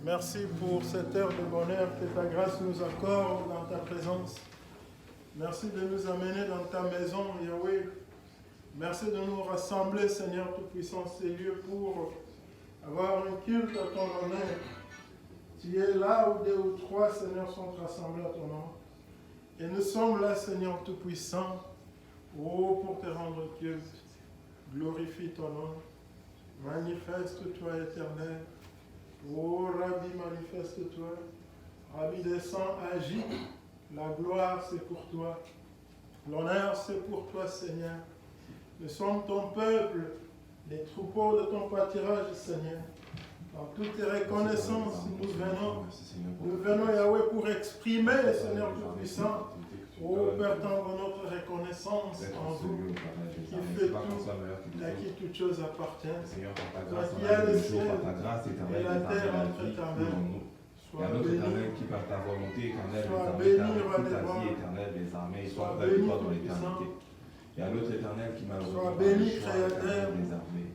Merci pour cette heure de bonheur que ta grâce nous accorde dans ta présence. Merci de nous amener dans ta maison, Yahweh. Merci de nous rassembler, Seigneur Tout-Puissant, ces lieux pour avoir un culte à ton honneur. Tu es là où 2 ou 3, Seigneur, sont rassemblés à ton nom. Et nous sommes là, Seigneur Tout-Puissant, pour te rendre culte. Glorifie ton nom. Manifeste-toi, Éternel. Rabbi, manifeste-toi. Rabbi, descend, agis. La gloire, c'est pour toi. L'honneur, c'est pour toi, Seigneur. Nous sommes ton peuple, les troupeaux de ton pâturage, Seigneur. Dans toutes tes reconnaissances, nous venons, Yahweh, pour exprimer, Seigneur Tout-Puissant, Père tendre, notre reconnaissance en vous, qui fait tout, à qui toute chose appartient. Toi qui as le ciel et la terre entre ta main. Et à notre éternel qui par ta volonté éternelle les armées, toute ta vie éternelle des armées, soit près de toi dans l'éternité. Et à notre éternel qui malheureusement béni, Créateur, des armées.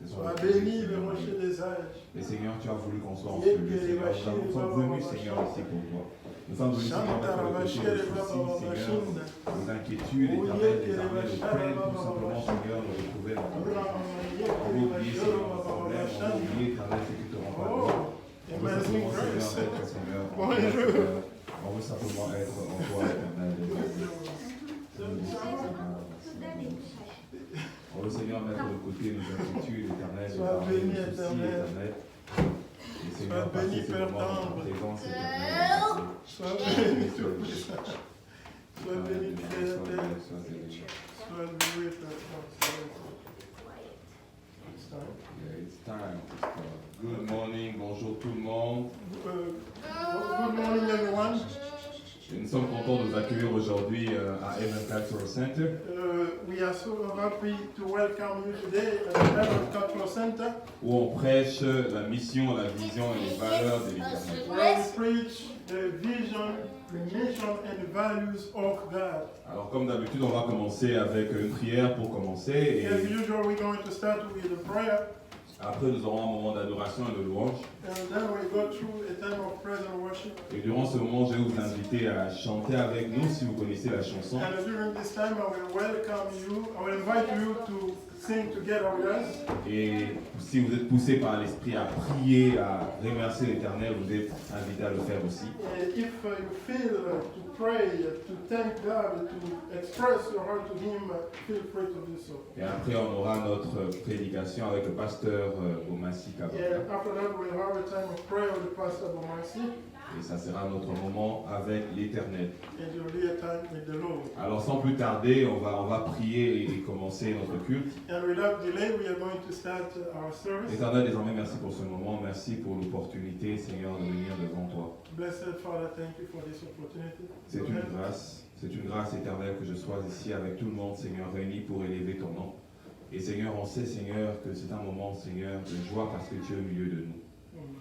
Sois béni le rocher des âges. Mais Seigneur, tu as voulu qu'on soit en ce lieu, Seigneur. Nous sommes venus, Seigneur, ici pour toi. Nous sommes venus, Seigneur, mettre de côté les soucis, Seigneur, les inquiétudes, éternelles, les armées, le peine, tout simplement, Seigneur, de retrouver la paix. On va oublier, Seigneur, nos problèmes, on va oublier, éternel, ce qui te rend pas gloire. On veut simplement, Seigneur, on veut simplement être en toi, éternel. On veut, Seigneur, mettre de côté nos inquiétudes éternelles, nos soucis éternels. Et Seigneur, passer ce moment dans ta présence éternelle. Sois béni, Tout-Puissant. Sois béni, Créateur. Sois loué, It's time. Good morning, bonjour tout le monde. Good morning, everyone. Nous sommes contents de vous accueillir aujourd'hui à Evan Cultural Center. We are so happy to welcome you today at the Evan Cultural Center. Où on prêche la mission, la vision et les valeurs de l'Éternel. Where we preach the vision, the mission and the values of God. Alors comme d'habitude, on va commencer avec une prière pour commencer. Et as usual, we're going to start with a prayer. Après, nous aurons un moment d'adoration et de louange. And then we go through a time of praise and worship. Et durant ce moment, je vais vous inviter à chanter avec nous si vous connaissez la chanson. And during this time, I will welcome you. I will invite you to sing together with us. Et si vous êtes poussé par l'esprit à prier, à remercier l'Éternel, vous êtes invité à le faire aussi. And if you feel to pray, to thank God, to express your heart to Him, feel free to do so. Et après, on aura notre prédication avec le pasteur Bomassi Kabaka. And after that, we'll have a time of prayer with the pastor Bomassi. Et ça sera notre moment avec l'Éternel. And it will be a time with the Lord. Alors sans plus tarder, on va prier et commencer notre culte. And without delay, we are going to start our service. Éternel, désormais, merci pour ce moment. Merci pour l'opportunité, Seigneur, de venir devant toi. Blessed Father, thank you for this opportunity. C'est une grâce éternelle que je sois ici avec tout le monde, Seigneur, réunis pour élever ton nom. Et Seigneur, on sait, Seigneur, que c'est un moment, Seigneur, de joie parce que tu es au milieu de nous.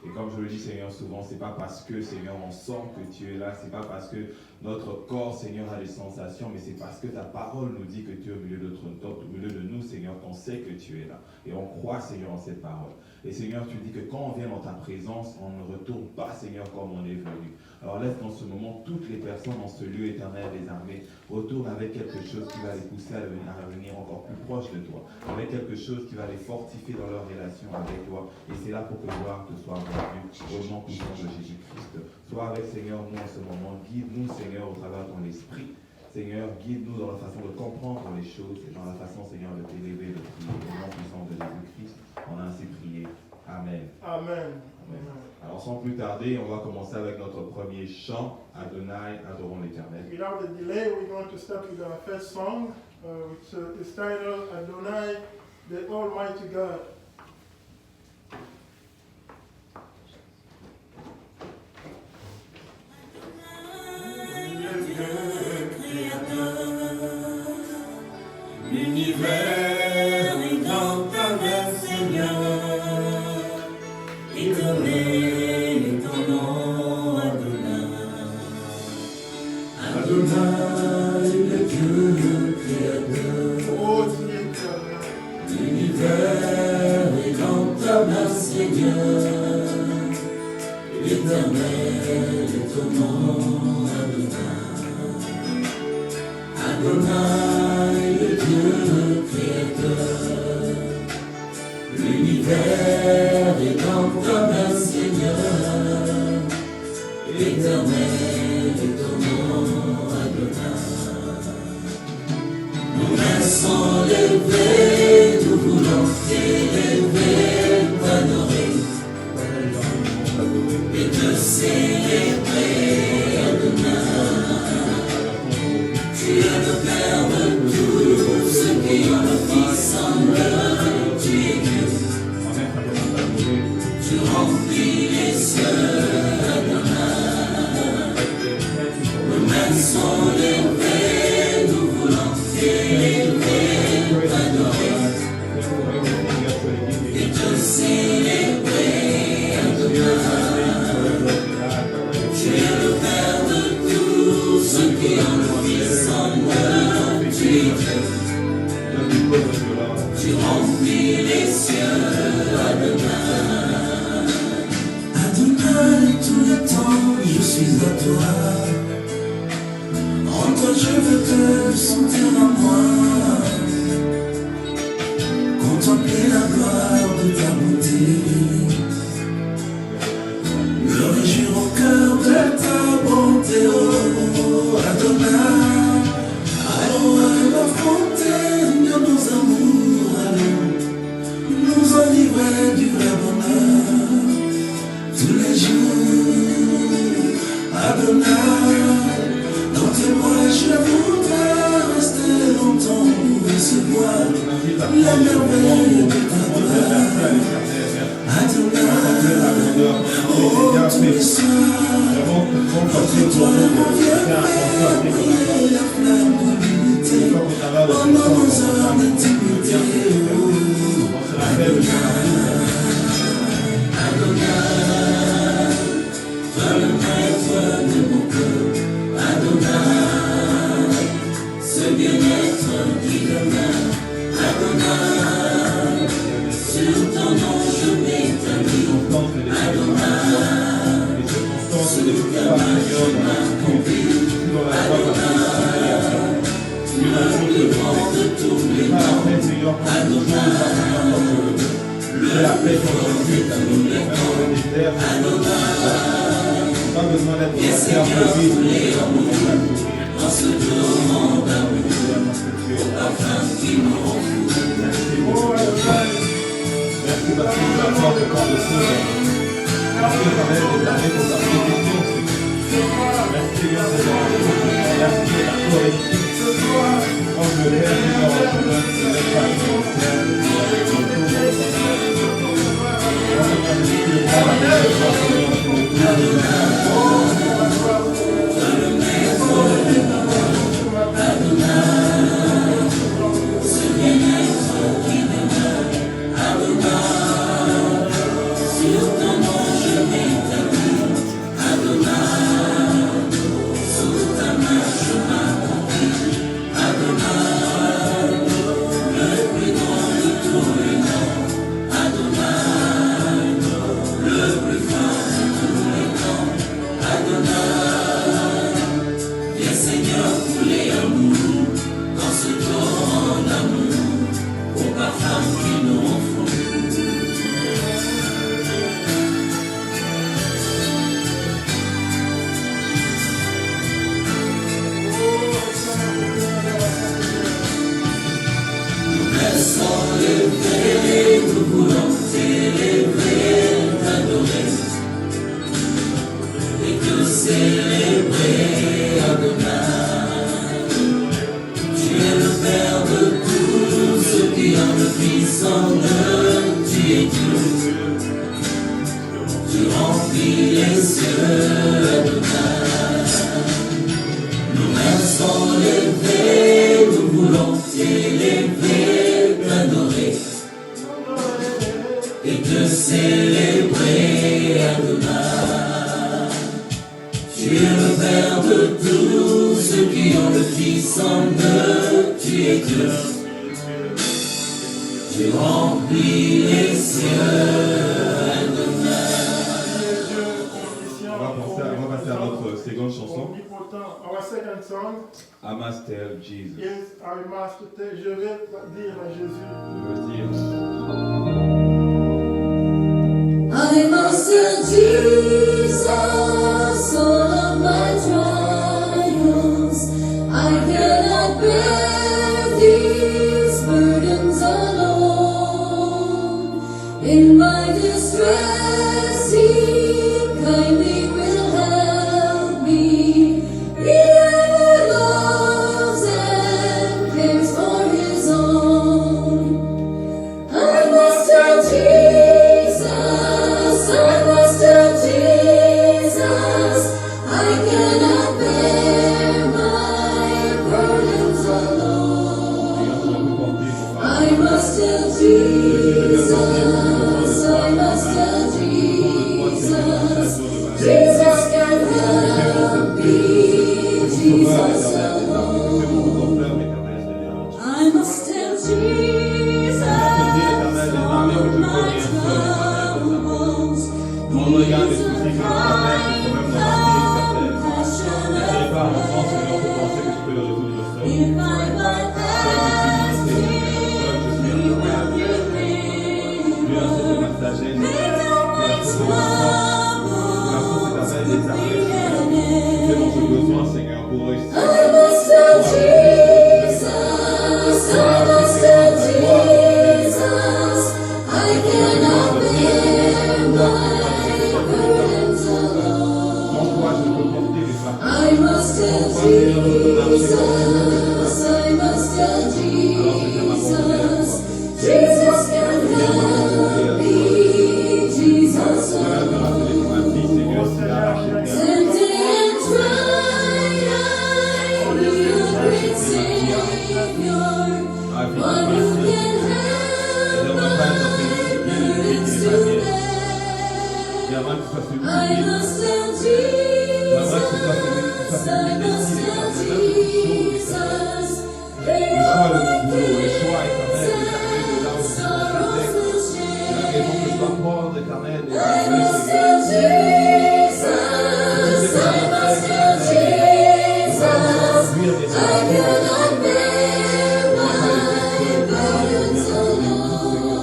Et comme je le dis, Seigneur, souvent, c'est pas parce que, Seigneur, on sent que tu es là, c'est pas parce que notre corps, Seigneur, a des sensations, mais c'est parce que ta parole nous dit que tu es au milieu de nous, Seigneur, qu'on sait que tu es là. Et on croit, Seigneur, en cette parole. Et Seigneur, tu dis que quand on vient dans ta présence, on ne retourne pas, Seigneur, comme on est venu. Alors laisse dans ce moment toutes les personnes dans ce lieu éternel des armées retournent avec quelque chose qui va les pousser à venir encore plus proche de toi, avec quelque chose qui va les fortifier dans leur relation avec toi. Et c'est là pour que gloire te soit rendue au nom puissant de Jésus-Christ. Sois avec Seigneur nous en ce moment, guide-nous Seigneur au travers de ton esprit. Seigneur, guide-nous dans la façon de comprendre les choses et dans la façon, Seigneur, de t'élever, de prier au nom puissant de Jésus-Christ. On a ainsi prié. Amen. Amen. Alors sans plus tarder, on va commencer avec notre premier chant, Adonai, adorons l'Éternel. Without a delay, we're going to start with our first song, which is titled Adonai, the Almighty God. L'univers est dans ta main, Seigneur. Étonné est ton nom, Adonai. Adonai, le Dieu créateur. Oh, Seigneur. L'univers est dans ta main, Seigneur. Éternel est ton nom, Adonai, le Dieu créateur. L'univers est dans ta main, Seigneur. Éternel est ton nom, Adonai. Nos mains sont levées, nous voulons t'élever, t'adorer et te célébrer, Adonai. Tu es le Père de tous ceux qui ont le Fils en eux. Tu es Dieu. Tu remplis les cieux, Adonai. Nos mains sont levées, nous voulons t'élever, t'adorer et te célébrer, Adonai. Tu es le Père de tous ceux qui ont le Fils en eux. Tu es Dieu. Tu remplis les cieux, Adonai. Adonai, tout le temps, je suis à toi. En toi, je veux te sentir en moi. Contempler la gloire de ta beauté. Me réjouir au cœur de ta bonté, oh Adonai. Allons à la fontaine de nos amours, allons nous enivrer du vrai bonheur tous les jours, Adonai. Dans tes bras je voudrais rester longtemps pour recevoir la merveille de ta gloire, Adonai. Oh, tous les soirs, entre toi et mon vieux briller la flamme de l'unité pendant nos heures d'intimité, oh Adonai. Adonai, toi le maître de mon cœur, Adonai, ce bien-être qui demeure, Adonai, sur ton nom je m'établis, Adonai, sous ta main je m'accomplis, Adonai, le plus grand de tous les noms, Adonai, le la paix plus fort de tous les noms, Adonai, et Seigneur tous les amours, dans ce tourment d'amour, au parfum qui nous rend fous. Merci parce que tu apportes tant de choses. Merci éternel de t'amener pour ta bénédiction. Merci Seigneur de ta correction. Quand je le Père, Seigneur, je te donne cette passion, Père, faire notre seconde chanson. Omnipotent. Our second song I must tell Jesus. is I must tell, je vais dire à Jésus. Je veux dire, I must tell Jesus all of my trials. I cannot bear these burdens alone. In my distress, He kindly will help me. He ever loves and cares for His own. I must tell Jesus, I must tell Jesus, I cannot bear my burdens alone. I must tell Jesus, I must tell Jesus, Jesus can help me, Jesus alone. I must tell Jesus all of my troubles. regarde les He's soucis a que nous avons, les problèmes dans la vie, certaines. Ne dirais pas arrogant, Seigneur, pour penser que tu peux le résoudre seul. If I but ask Him, He will give me. Tu es la source de ma sagesse, tu es la source de ma force, tu es la source éternelle des armées, Seigneur. Tu sais dont j'ai besoin, Seigneur, pour réussir. I must tell Jesus, I must tell Jesus, I cannot bear my burdens alone. Sans toi, je peux porter les fardeaux. I must tell Jesus, I must tell Jesus, Jesus can help me, Jesus Tu as alone. rappelé pour ma vie, Seigneur, si tu as arraché mes Tempted and tried, I need a great Savior, one who can help my burdens to bear. I must tell Jesus, I must tell Jesus, Le choix de mon boulot, le choix éternel des armées de là où je suis sorrows constaté. will C'est la share. raison que je dois prendre éternel des I armées, must Seigneur. tell Jesus, I must tell Jesus, I cannot bear my burdens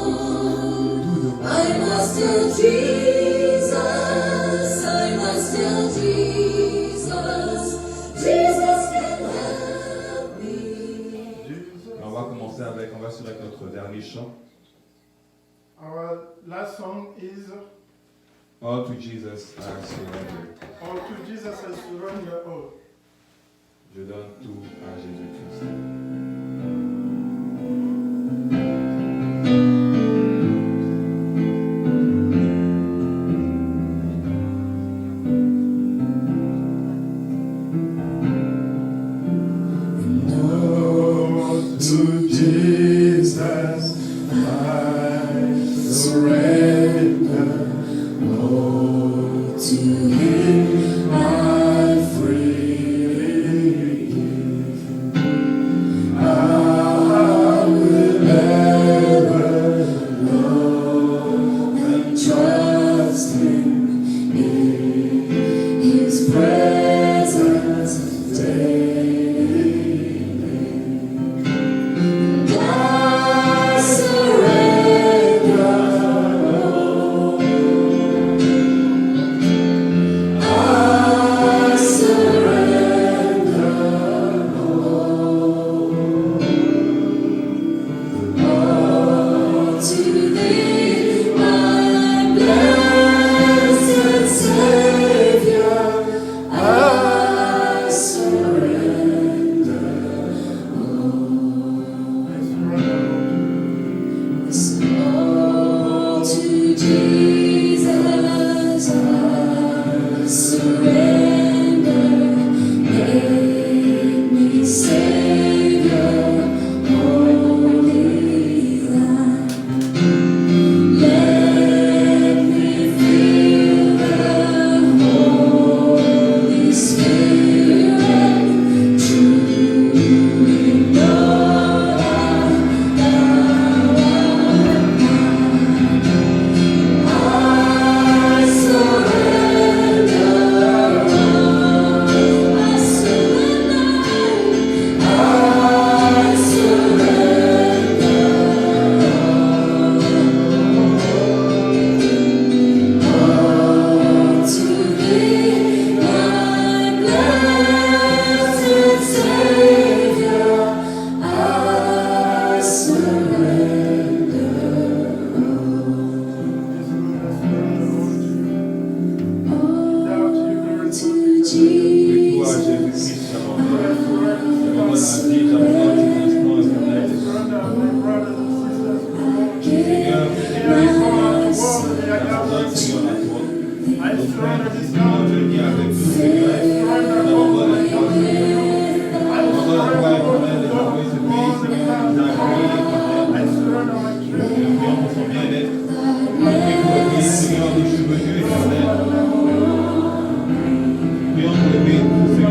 alone. I must tell Jesus, I must tell Jesus, Jesus can help me. On va commencer avec, on va sur avec notre dernier chant. Our last song is All to Jesus I surrender. All to Jesus I surrender all. Je donne tout à Jésus-Christ. All to Jesus I surrender. All to Him I freely give. I will ever love and trust Him in His presence daily. I surrender all. I Nos frères surrender et this Seigneur, country. venez avec nous, I Seigneur. surrender Nous avons all la my foi, Seigneur. I Nous avons la foi éternelle de surrender envoyer ce pays, Seigneur, qui nous a accueillis, I Éternel. surrender my Nous children. prions pour son bien-être. Nous prions pour le pays, Seigneur, des cheveux Dieu éternel. Prions pour le pays, Seigneur, de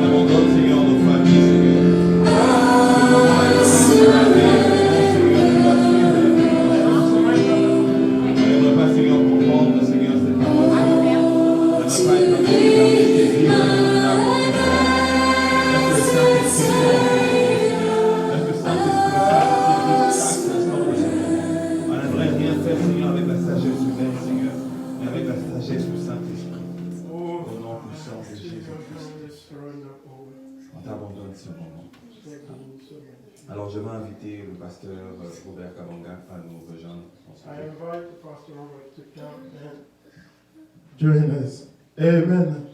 abandonne, Seigneur, nos familles, Seigneur. N'aimerais pas, Seigneur, comprendre, Seigneur, cette parole. N'aimerais pas être dans tes vies, laisse le Saint-Esprit, laisse le Saint-Esprit chaque instant de ce moment. On n'aimerait rien faire, Seigneur, avec la sagesse humaine, Seigneur, mais avec la sagesse du Saint-Esprit. Oh, Au nom puissant de Jésus-Christ. I surrender all. On t'abandonne ce moment. Alors je vais inviter le pasteur Robert Kabanga à nous rejoindre. I invite Pastor Robert to come and join us. Amen. Amen.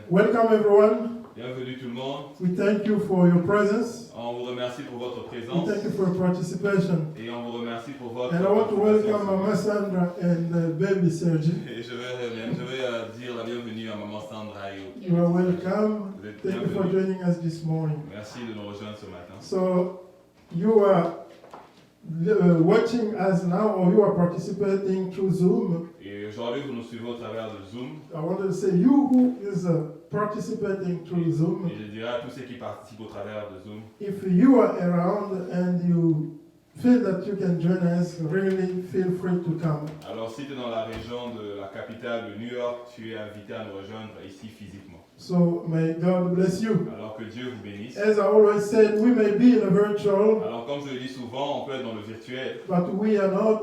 Welcome everyone. Bienvenue tout le monde. We thank you for your presence. On vous remercie pour votre We présence thank you for your participation. et on vous remercie pour votre And I want to welcome participation. Mama Sandra and baby Sergi. Et je vais dire la bienvenue à Maman Sandra et au- You are welcome. Vous êtes Thank you for bienvenue. joining us this morning. Merci de nous rejoindre ce matin. So you are watching us now, or you are participating through Zoom. Et aujourd'hui, vous nous suivez au travers de Zoom. I wanted to say you who is participating through Zoom. Et je dirais à tous ceux qui participent au travers de Zoom, If you are around and you feel that you can join us, really feel free to come. alors si tu es dans la région de la capitale de New York, tu es invité à nous rejoindre ici physiquement. So may God bless you. Alors que Dieu vous bénisse. As I always said, we may be in a virtual, Alors comme je le dis souvent, on peut être dans le virtuel, but we are not.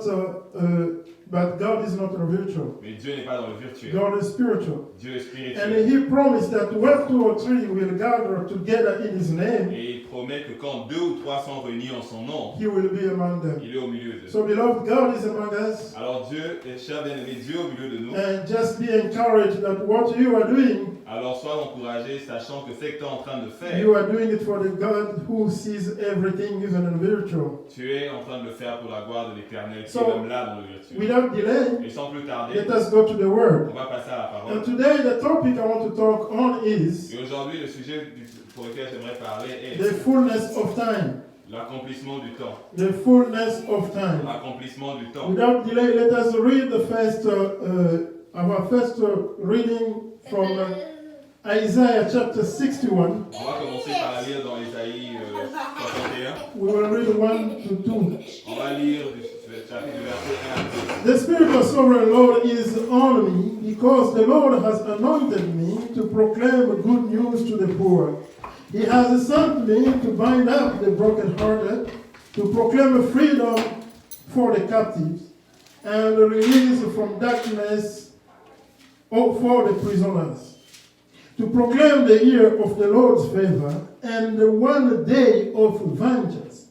But God is not a virtual. mais Dieu n'est pas dans le virtuel. God is spiritual, Dieu est and spirituel. He promised that where 2 or 3 will gather together in His name, Et il promet que quand 2 ou 3 sont réunis en son nom, He will be among them. il est au milieu d'eux. So, beloved, God is among us, Alors Dieu, cher bien-aimé, Dieu est au milieu de nous. and just be encouraged that what you are doing, Alors sois encouragé, sachant que ce que tu es en train de faire, you are doing it for the God who sees everything, even in virtual. tu es en train de le faire pour la gloire de l'Éternel, qui So, est même là dans le virtuel. Without delay, Et sans plus tarder, let us go to the Word. on va passer à la parole. And today, the topic I want to talk on is Et aujourd'hui, le sujet pour lequel j'aimerais parler est the fullness of time. l'accomplissement du temps. The fullness of time. L'accomplissement du temps. Without delay, let us read the first, our first reading from Isaiah chapter 61. On va commencer par lire dans Ésaïe 61. We will read 1 to 2. On va lire du chapitre du verset 1 à 2. The Spirit of Sovereign Lord is on me, because the Lord has anointed me to proclaim good news to the poor. He has sent me to bind up the brokenhearted, to proclaim freedom for the captives, and release from darkness for the prisoners, to proclaim the year of the Lord's favor and the one day of vengeance.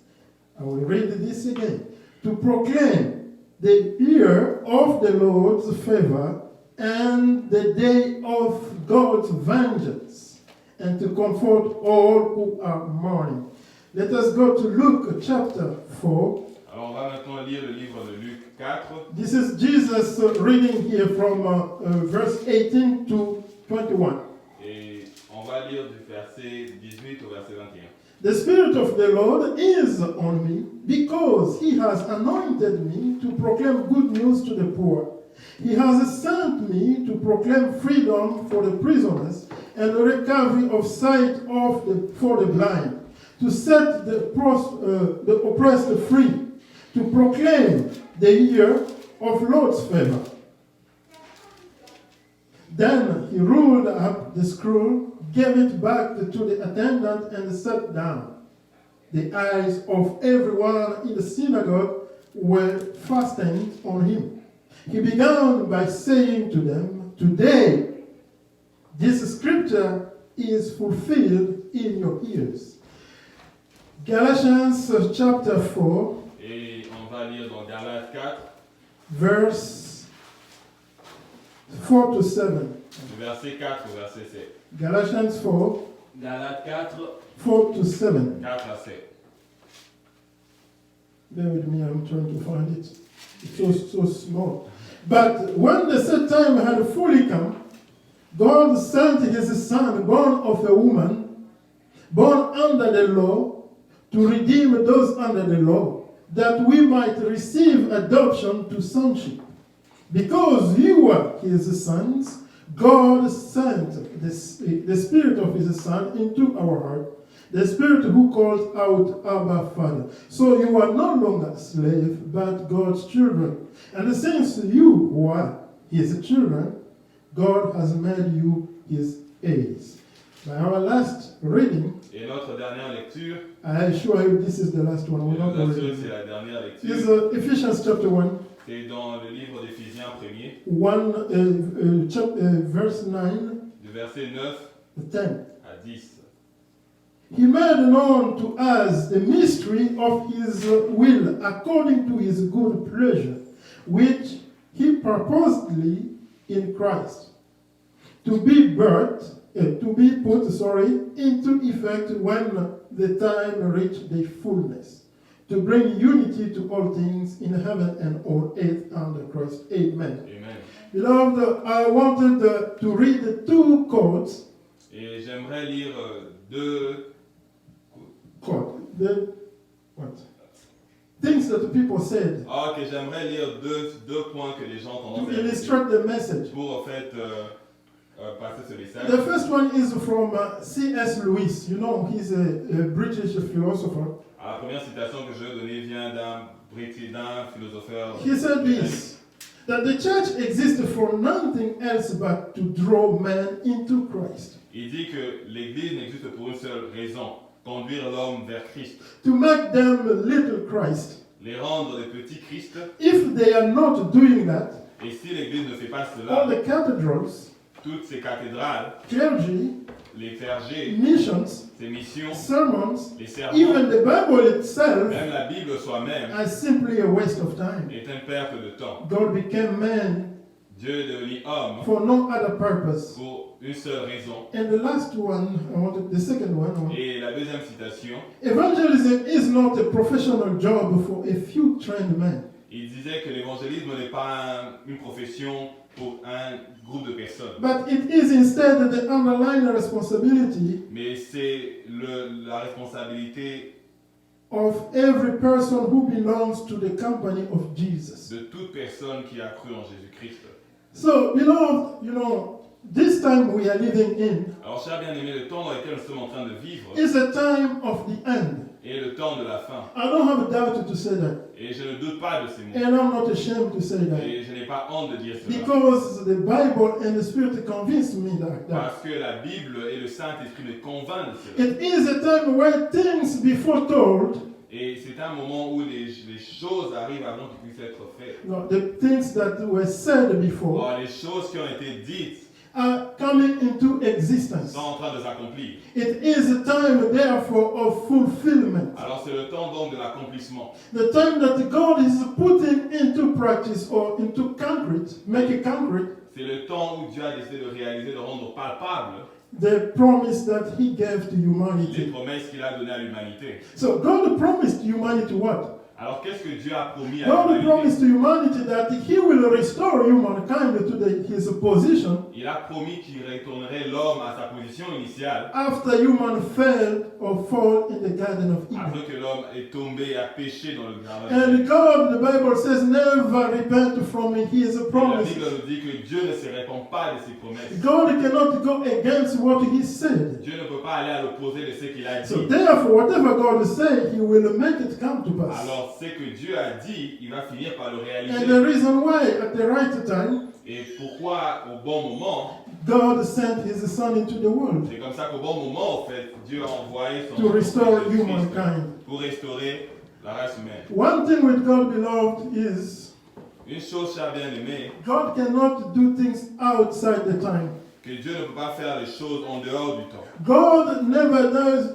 I will read this again. To proclaim the year of the Lord's favor and the day of God's vengeance, and to comfort all who are mourning. Let us go to Luke chapter 4. Alors on va maintenant lire le livre de Luc 4. This is Jesus reading here from verse 18 to 21. Et on va lire du verset 18 au verset 21. The Spirit of the Lord is on me, because He has anointed me to proclaim good news to the poor. He has sent me to proclaim freedom for the prisoners and the recovery of sight for the blind, to set the oppressed free, to proclaim the year of Lord's favor. Then he rolled up the scroll, gave it back to the attendant, and sat down. The eyes of everyone in the synagogue were fastened on him. He began by saying to them, "Today, this scripture is fulfilled in your ears." Galatians chapter 4, Et on va lire dans Galates 4, verse 4 to 7. du verset 4 au verset 7. Galatians 4, Galates 4, 4 to 7. 4 à 7. Bear with me, I'm trying to find it. It's so small. But when the set time had fully come, God sent his son, born of a woman, born under the law, to redeem those under the law, that we might receive adoption to sonship. Because you were his sons, God sent the Spirit of his Son into our heart, the Spirit who calls out, Abba, Father. So you are no longer slaves, but God's children. And since you were his children, God has made you his heirs. By our last reading, Et notre dernière lecture, I assure you this is the last one. je We're not vous assure going que c'est to la dernière It's lecture, Ephesians chapter 1, c'est dans le livre d'Éphésiens 1er, verse 9 du verset 9 to 10. à 10. He made known to us the mystery of his will according to his good pleasure, which he purposely in Christ, to be put into effect when the time reached the fullness, to bring unity to all things in heaven and on earth under Christ. Amen. Amen. Beloved, I wanted to read two quotes. Et j'aimerais lire deux Things that the people said que j'aimerais lire deux points que les gens ont to tendance à illustrate the message. pour en fait passer ce message. The first one is from C.S. Lewis. You know, he's a British philosopher. La première citation que je vais donner vient d'un philosopheur. He said this, that the church exists for nothing else but to draw men into Christ, Il dit que l'Église n'existe pour une seule raison, conduire l'homme vers Christ, to make them little Christ. les rendre des petits Christ. If they are not doing that, Et si l'Église ne fait pas all cela, the cathedrals, toutes ces cathédrales, clergy, les clergés, missions, ces missions, sermons, les sermons, even the Bible itself même la Bible soi-même are simply a waste of time. est une perte de temps. God became man Dieu est devenu homme for no other purpose. pour une seule raison. And the last one, the second one, Et la deuxième citation, evangelism is not a professional job for a few trained men. il disait que l'évangélisme n'est pas une profession pour un groupe de personnes, But it is instead the underlying responsibility mais c'est la responsabilité of every person who belongs to the company of Jesus. de toute personne qui a cru en Jésus-Christ. So, this time we are living in Alors, cher bien-aimé, le temps dans lequel nous sommes en train de vivre is a time of the end. est le temps de la fin. I don't have a doubt to say that. Et je ne doute pas de ces mots. And I'm not ashamed to say that. Et je n'ai pas honte de dire cela. Because the Bible and the Spirit convince me that. Parce que la Bible et le Saint-Esprit me convainquent de cela. It is a time where things before told, Et c'est un moment où les choses arrivent avant qu'ils puissent être faites. the things that were said before, Or, les choses qui ont été dites are coming into existence. sont en train de s'accomplir. It is a time, therefore, of fulfillment. Alors c'est le temps donc de l'accomplissement. The time that God is putting into practice or into concrete, make it concrete, C'est le temps où Dieu a décidé de réaliser, de rendre palpable the promise that He gave to les humanity. promesses qu'il a données à l'humanité. So God promised humanity what? Alors qu'est-ce que Dieu a promis à God l'humanité? promised to humanity that He will restore humankind to his position Il a promis qu'il retournerait l'homme à sa position initiale after human failed or fall in the Garden of Eden. après que l'homme est tombé et a péché dans le jardin. And God, the Bible says, never repent from His Et la promises. Bible nous dit que Dieu ne se répand pas de ses promesses. God cannot go against what He said. Dieu ne peut pas aller à l'opposé de ce qu'il a So dit. therefore, whatever God says, He will make it come to pass. Alors ce que Dieu a dit, il va finir par le And réaliser. the reason why, at the right time, Et pourquoi au bon moment? God sent His Son into the world C'est comme ça qu'au bon moment, en fait, Dieu a envoyé son to restore Jésus-Christ humankind. pour restaurer la race humaine. One thing with God, beloved, is Une chose, cher bien-aimé, God cannot do things outside the time. que Dieu ne peut pas faire les choses en dehors du temps. God never does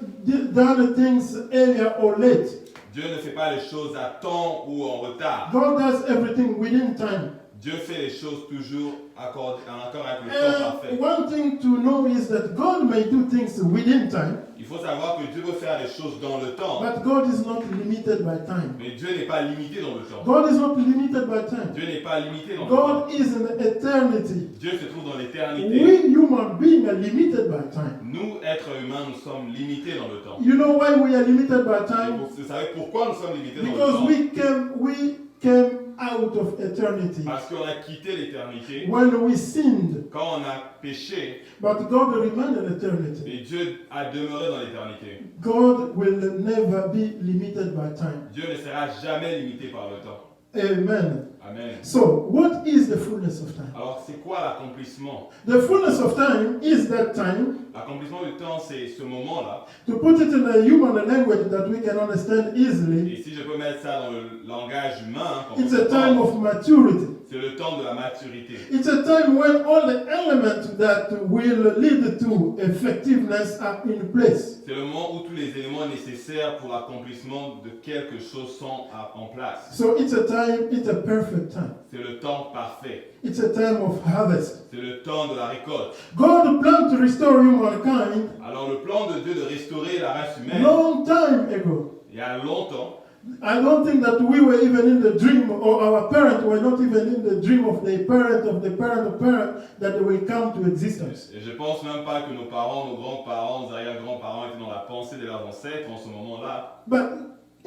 things earlier or late. Dieu ne fait pas les choses à temps ou en retard. God does everything within time. Dieu fait les choses toujours en accord avec le temps parfait. And one thing to know is that God may do things within time, Il faut savoir que Dieu peut faire les choses dans le temps, but God is not limited by time. mais Dieu n'est pas limité dans le temps. God is not limited by time. Dieu n'est pas limité dans le temps. God is in eternity. Dieu se trouve dans l'éternité. We human beings are limited by time. Nous, êtres humains, nous sommes limités dans le temps. You know why we are limited by Et time? vous savez pourquoi nous sommes limités dans le Because temps? we came out of eternity Parce qu'on a quitté l'éternité when we sinned, quand on a péché, but God remained in eternity. et Dieu a demeuré dans l'éternité. God will never be limited by time. Dieu ne sera jamais limité par le temps. Amen. Amen. So, what is the fullness of time? Alors, c'est quoi l'accomplissement? The fullness of time is that time, L'accomplissement du temps, c'est ce moment-là. to put it in a human language that we can understand easily, Et si je peux mettre ça dans le langage humain, comme it's on a time comprend, of maturity. c'est le temps de la maturité. It's a time when all the elements that will lead to effectiveness are in place. C'est le moment où tous les éléments nécessaires pour l'accomplissement de quelque chose sont en place. So it's a time, it's a perfect time. C'est le temps parfait. It's a time of harvest. C'est le temps de la récolte. God planned to restore humankind Alors le plan de Dieu de restaurer la race humaine, long time ago. il y a longtemps, I don't think that we were even in the dream, or our parents were not even in the dream of the parent of the parent of parent, that they will come to existence. et je pense même pas que nos parents, nos grands-parents, nos arrière-grands-parents étaient dans la pensée de leurs ancêtres en ce moment-là. But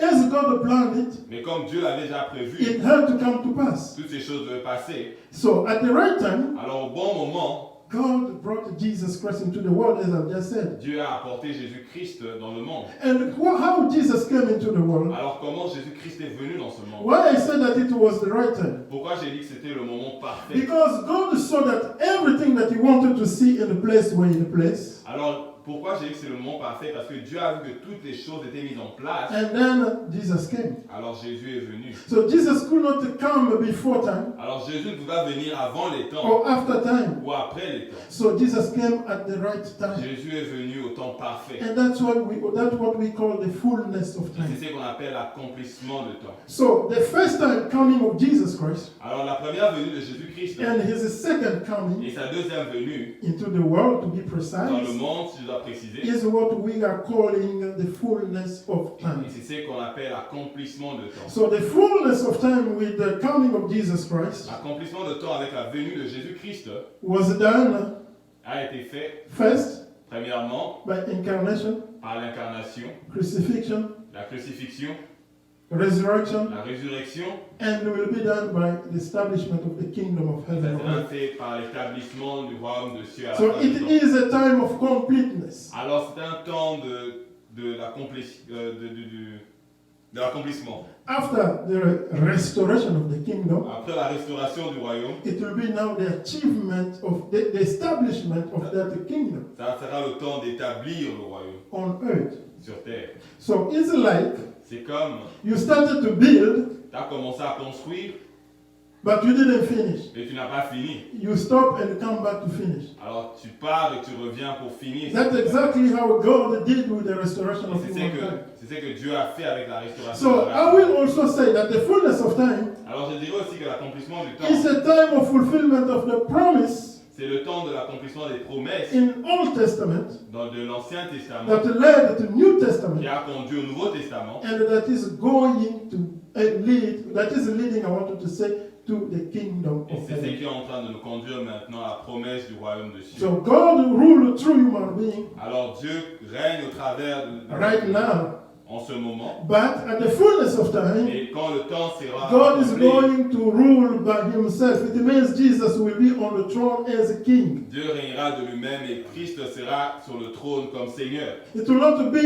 as God planned it, Mais comme Dieu l'avait déjà prévu, it had to come to pass. toutes ces choses devaient passer. So at the right time, Alors au bon moment, God brought Jesus Christ into the world, as I've just said. Dieu a apporté Jésus-Christ dans le monde. And how Jesus came into the world, Alors comment Jésus-Christ est venu dans ce monde? why I said that it was the right time. Pourquoi j'ai dit que c'était le moment parfait? Because God saw that everything that He wanted to see in a place were in a place. Alors pourquoi j'ai dit que c'est le moment parfait? Parce que Dieu a vu que toutes les choses étaient mises en place. And then Jesus came. Alors Jésus est venu. So Jesus could not come before time Alors Jésus ne pouvait pas venir avant les temps or after time. ou après les temps. So Jesus came at the right time. Jésus est venu au temps parfait. And that's what we call the fullness of time. C'est ce qu'on appelle l'accomplissement de temps. So the first time coming of Jesus Christ Alors la première venue de Jésus-Christ and His second coming et sa deuxième venue into the world, to be dans le precise, monde, si je dois préciser, is what we are calling the fullness of time. et c'est ce qu'on appelle l'accomplissement de temps. So the fullness of time with the coming of Jesus Christ L'accomplissement de temps avec la venue de Jésus-Christ was done a été fait first premièrement by incarnation, par l'incarnation, crucifixion, la crucifixion, resurrection, la résurrection. and will be done by the establishment of the kingdom of Ça heaven on sera earth. fait par l'établissement du royaume de cieux à la So fin du it temps. is a time of completeness. Alors c'est un temps de l'accomplissement. After the restoration of the kingdom, Après la restauration du royaume, it will be now the achievement of the establishment of that kingdom ça sera le temps d'établir le royaume on earth. sur terre. So it's like C'est comme you started to build, tu as commencé à construire but you didn't finish. et tu n'as pas fini. You stop and come back to finish. Alors tu pars et tu reviens pour finir. That's exactly how God did with the restoration Et of c'est humankind. ce que Dieu a fait avec la restauration. So de la I race. will also say that the fullness of time Alors je dirais aussi que l'accomplissement du is temps, a time of fulfillment of the promise c'est le temps de l'accomplissement des promesses in Old Testament dans de l'Ancien Testament that led to New Testament qui a conduit au Nouveau Testament and that is going to lead, that is leading, I wanted to say, to the kingdom et of c'est ce heaven. qui est en train de nous conduire maintenant à la promesse du royaume de cieux. So God ruled through human being Alors Dieu règne au travers de right now, en ce moment but at the fullness of time, et quand le temps sera God is accompli, going to rule by himself. It means Jesus will be on the throne as a king. Dieu régnera de lui-même et Christ sera sur le trône comme Seigneur. It will not be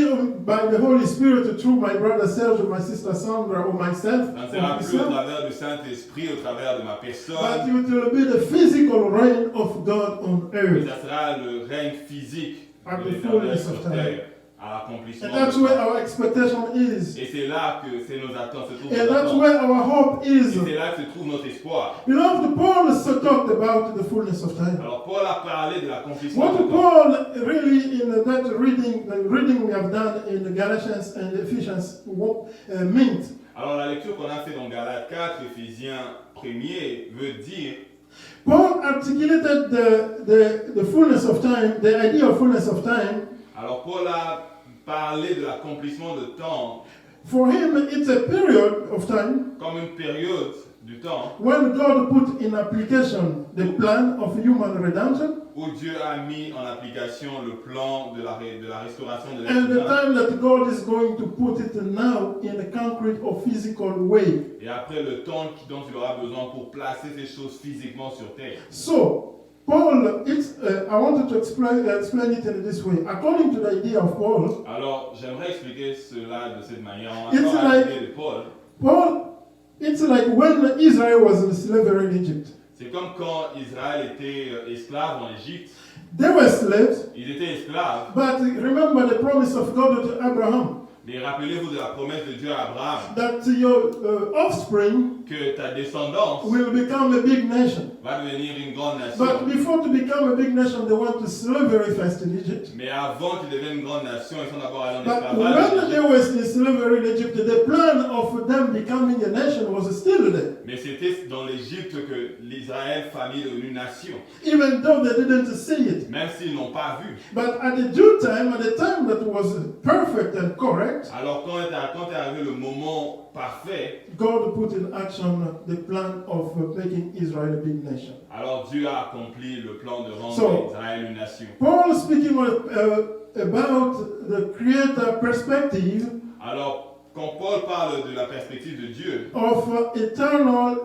by the Holy Spirit through my brother Serge, my sister Sandra, or myself, Ça ne or sera plus au myself, travers du Saint-Esprit, au travers de ma but personne, it will be the physical reign of God on mais earth. ça sera le règne physique At de the l'Éternel fullness sur of time. terre, à l'accomplissement. And that's de where temps. our expectation is. Et c'est là que c'est nos attentes, se trouvent And nos that's attentes. where our hope Et is. c'est là que se trouve notre espoir. You know, Paul also talked about the fullness of time. Alors Paul a parlé de l'accomplissement What de temps. Paul really, in that reading, the reading we have done in the Galatians and Ephesians, meant Alors la lecture qu'on a fait dans Galates 4, Éphésiens 1er, veut dire Paul articulated the fullness of time, the idea of fullness of time. Alors Paul a parlé de l'accomplissement de temps For him, it's a period of time comme une période du temps when God put in application the plan of human redemption où Dieu a mis en application le plan de la restauration de and the l'être humain. time that God is going to put it now in a concrete or physical way. Et après le temps dont il aura besoin pour placer ces choses physiquement sur terre. So, Paul, I wanted to explain it in this way. According to the idea of Paul, Alors j'aimerais expliquer cela de cette manière. En It's accord avec like- l'idée de Paul, it's like when Israel was in slavery in Egypt. c'est comme quand Israël était esclave en Égypte. They were slaves, Ils étaient esclaves. but remember the promise of God to Abraham Mais rappelez-vous de la promesse de Dieu à Abraham that your offspring que ta descendance will become a big nation. va devenir une grande But nation. before to become a big nation, they went to slavery first in Egypt. Mais avant qu'ils deviennent une grande nation, ils sont d'abord allés en But esclavage. when they were in slavery in Egypt, the plan of them becoming a nation was still there. Mais c'était dans l'Égypte que l'Israël, famille, est devenue nation. Even though they didn't see it. Même s'ils n'ont pas vu. But at the due time, at the time that was perfect and correct, Alors quand est arrivé le moment parfait, God put in action the plan of making Israel a big nation. alors Dieu a accompli le plan de rendre So- Israël une nation. Paul speaking about the creator perspective Alors quand Paul parle de la perspective de Dieu, of eternal,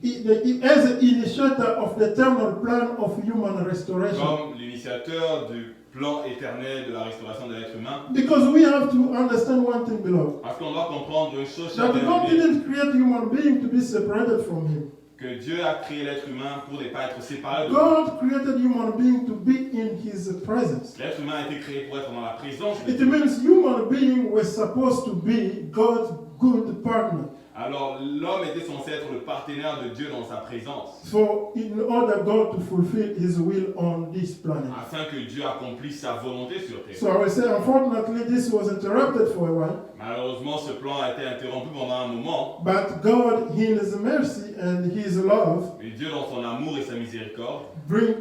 as an initiator of the eternal plan of human restoration. comme l'initiateur du plan éternel de la restauration de l'être humain, Because we have to understand one thing, beloved, parce qu'on doit comprendre une chose, that chers God bien-aimés, didn't create human being to be separated from Him. que Dieu a créé l'être humain pour ne pas être séparé de lui. God created human being to be in His presence. L'être humain a été créé pour être dans la présence de It Dieu. means human being was supposed to be God's good partner. Alors l'homme était censé être le partenaire de Dieu dans sa présence, For in order God to fulfill His will on this planet. afin que Dieu accomplisse sa volonté sur terre. So I will say, unfortunately, this was interrupted for a while. Malheureusement, ce plan a été interrompu pendant un moment, But God, in His mercy and His love, mais Dieu, dans son amour et sa miséricorde,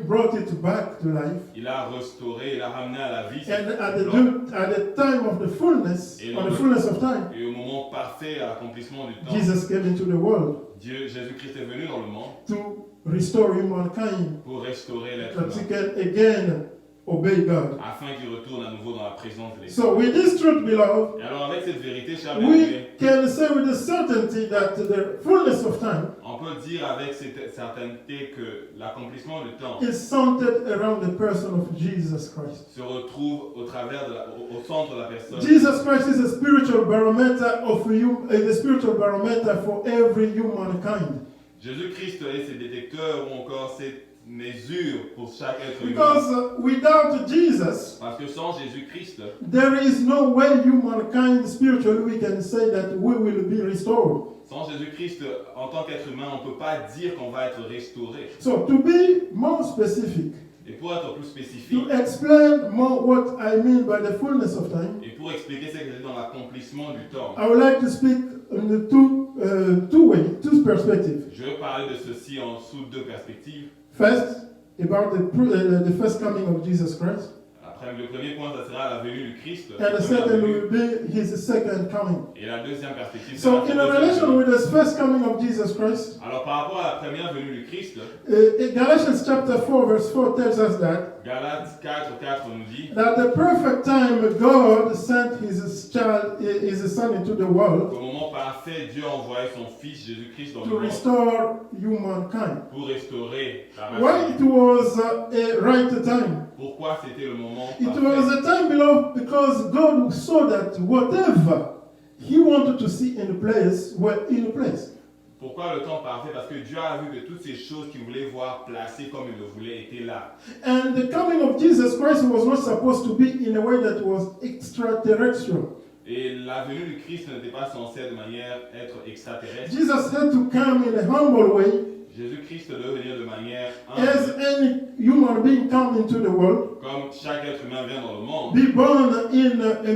brought it back to life. il a restauré, il a ramené à la vie ce And at plan. at the time of the fullness, on the fullness of time, Et au moment parfait, à l'accomplissement du temps, Jesus came into the world Dieu, Jésus-Christ est venu dans le monde to restore humankind, pour restaurer l'être that he humain, can again obey God. afin qu'il retourne à nouveau dans la présence de l'Église. So with this truth, beloved, Et alors avec cette vérité, chers we bien-aimés, can say with a certainty that the fullness of time on peut dire avec cette certainté que l'accomplissement du temps is centered around the person of Jesus Christ. se retrouve au travers au centre de la personne. Jesus Christ is a spiritual barometer the spiritual barometer for every humankind. Jésus-Christ est ses détecteurs ou encore ses mesures pour chaque être humain. Because without Jesus, Parce que sans Jésus-Christ, there is no way humankind spiritually we can say that we will be restored. sans Jésus-Christ, en tant qu'être humain, on ne peut pas dire qu'on va être restauré. So to be more specific, Et pour être plus spécifique, to explain more what I mean by the fullness of time, et pour expliquer ce que c'est dans l'accomplissement du temps, I would like to speak in the two perspectives. je vais parler de ceci sous deux perspectives. First, about the first coming of Jesus Christ, Après, le premier point, ça sera la venue du Christ. and the second will be His second coming. Et la deuxième perspective, So, c'est in la deuxième relation venue. with the first coming of Jesus Christ, Alors, par rapport à la première venue du Christ, Galatians chapter 4, verse 4 tells us that Galates 4:4 nous dit the perfect time God sent His child, His Son into the world qu'au moment parfait, Dieu a envoyé son Fils Jésus-Christ dans le to monde restore humankind. pour restaurer la race Why it humaine. was a right time? Pourquoi c'était le moment It parfait? was a time, beloved, because God saw that whatever He wanted to see in the place were in the place. Pourquoi le temps parfait? Parce que Dieu a vu que toutes ces choses qu'il voulait voir placées comme il le voulait étaient là. And the coming of Jesus Christ was not supposed to be in a way that was extraterrestrial. Et la venue du Christ n'était pas censée de manière être extraterrestre. Jesus had to come in a humble way, Jésus-Christ devait venir de manière as humble, any human being come into the world, comme chaque être humain vient dans le monde, be born in a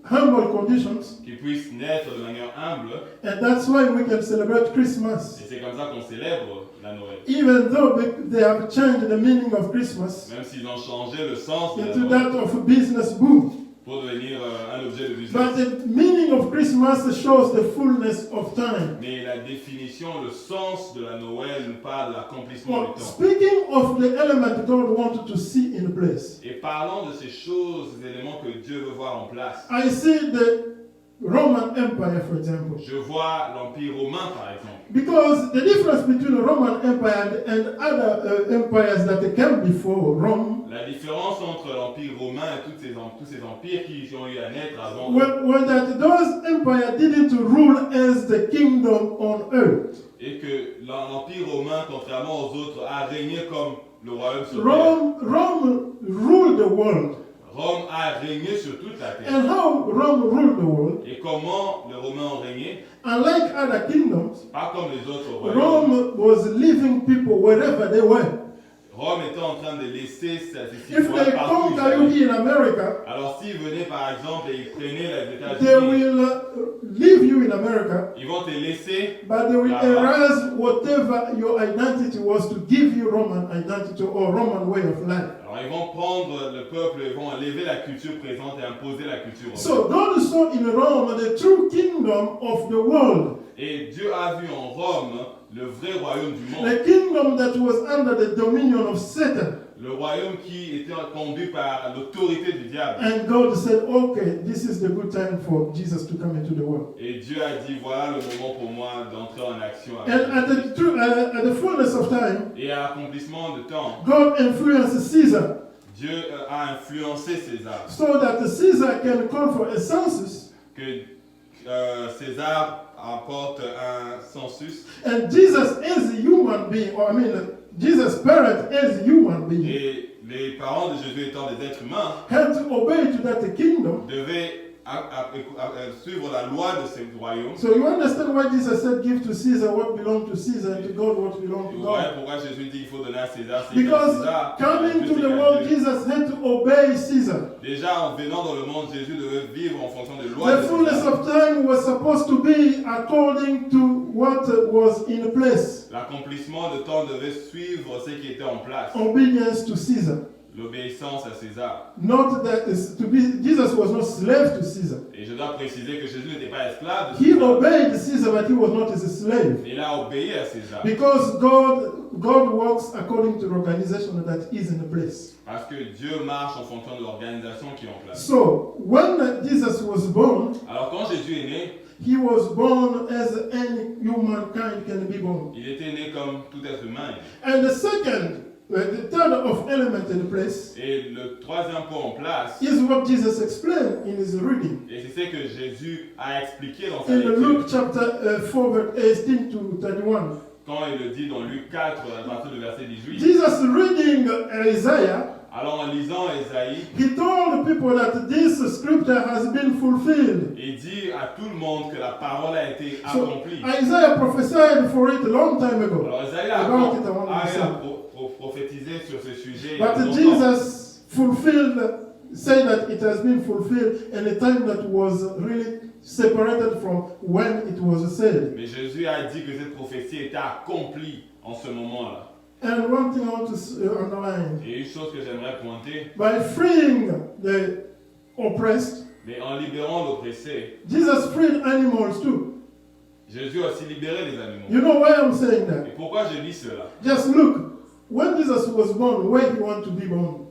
humble conditions, qu'ils puissent naître de manière humble. and that's why we can celebrate Christmas. Et c'est comme ça qu'on célèbre la Noël. Even though they have changed the meaning of Christmas Même s'ils ont changé le sens de la into Noël that of a business boom. pour devenir un objet de But business. the meaning of Christmas shows the fullness of time. Mais la définition, le sens de la Noël nous parle de l'accomplissement Well, du temps. speaking of the element God wanted to see in place, Et parlant de ces choses, ces éléments que Dieu veut voir en place. I see the Roman Empire, for example. Je vois l'Empire romain, par exemple. Because the difference between the Roman Empire and other empires that came before Rome La différence entre l'Empire romain et tous ces empires qui ont eu à naître avant was that those empires didn't rule as the kingdom on earth. et que l'Empire romain, contrairement aux autres, a régné comme le royaume sur terre. Rome ruled the world. Rome a régné sur toute la terre. And how Rome ruled the world, Et comment les Romains ont régné? unlike other kingdoms, Pas comme les autres royaumes. Rome was leaving people wherever they were. Rome était en train de laisser ses If citoyens they partout où ils conquer you allaient. here in America, Alors s'ils venaient par exemple et ils prenaient les they États-Unis, will leave you in America, ils vont te laisser, but they will Là-bas. erase whatever your identity was to give you Roman identity or Roman way of life. alors ils vont prendre le peuple, ils vont enlever la culture présente et imposer la culture romaine. So God saw in Rome the true kingdom of the world, Et Dieu a vu en Rome le vrai royaume du monde. the kingdom that was under the dominion of Satan. Le royaume qui était conduit par l'autorité du diable. And God said, okay, this is the good time for Jesus to come into the world. Et Dieu a dit, voilà le moment pour moi d'entrer en action. And at the fullness of time, Et à l'accomplissement de temps, God influenced Caesar Dieu a influencé César. so that Caesar can call for a census. Que César apporte un census. And Jesus as a human being, or Jesus' parent as a human being, Et les parents de Jésus étant des êtres humains, had to obey to that kingdom. devaient suivre la loi de ce royaume. So you understand why Jesus said, give to Caesar what belongs to Caesar and to God what belongs to Vous God. voyez pourquoi Jésus dit qu'il faut donner à César ce qui est à Because César. coming Dieu, to ce the qui est à world, Dieu. Jesus had to obey Caesar. Déjà, en venant dans le monde, Jésus devait vivre en fonction des lois The de fullness César. of time was supposed to be according to what was in place. L'accomplissement de temps devait suivre ce qui était en place. Obedience to Caesar. L'obéissance à César. Not that is to be. Jesus was not slave to Caesar. Et je dois préciser que Jésus n'était pas esclave de He César. obeyed Caesar, but he was not his slave. Il a obéi à César. Because God works according to the organization that is in place. Parce que Dieu marche en fonction de l'organisation qui est en place. So when Jesus was born, Alors quand Jésus est né, he was born as any humankind can be born. il était né comme tout être humain. And the third of element in place Et le troisième point en place, is what Jesus explained in his reading. et c'est ce que Jésus a expliqué dans sa In lecture. Luke chapter 4, verse 18 to 31. Quand il le dit dans Luc 4, à partir du verset 18. Jesus reading Isaiah, Alors en lisant Ésaïe, he told people that this scripture has been fulfilled. il dit à tout le monde que la parole a été So accomplie. Isaiah prophesied for it a long time ago. Alors Ésaïe a About it, I want to say. prophétisé sur ce sujet. il y a But longtemps. Jesus said that it has been fulfilled in a time that was really separated from when it was said. Mais Jésus a dit que cette prophétie était accomplie en ce moment-là. And one thing I want to underline, Et une chose que j'aimerais pointer, by freeing the oppressed, mais en libérant l'oppressé, Jesus freed animals too. Jésus a aussi libéré les animaux. You know why I'm saying Et that? pourquoi je dis cela? Just look, when Jesus was born, where he wanted to be born.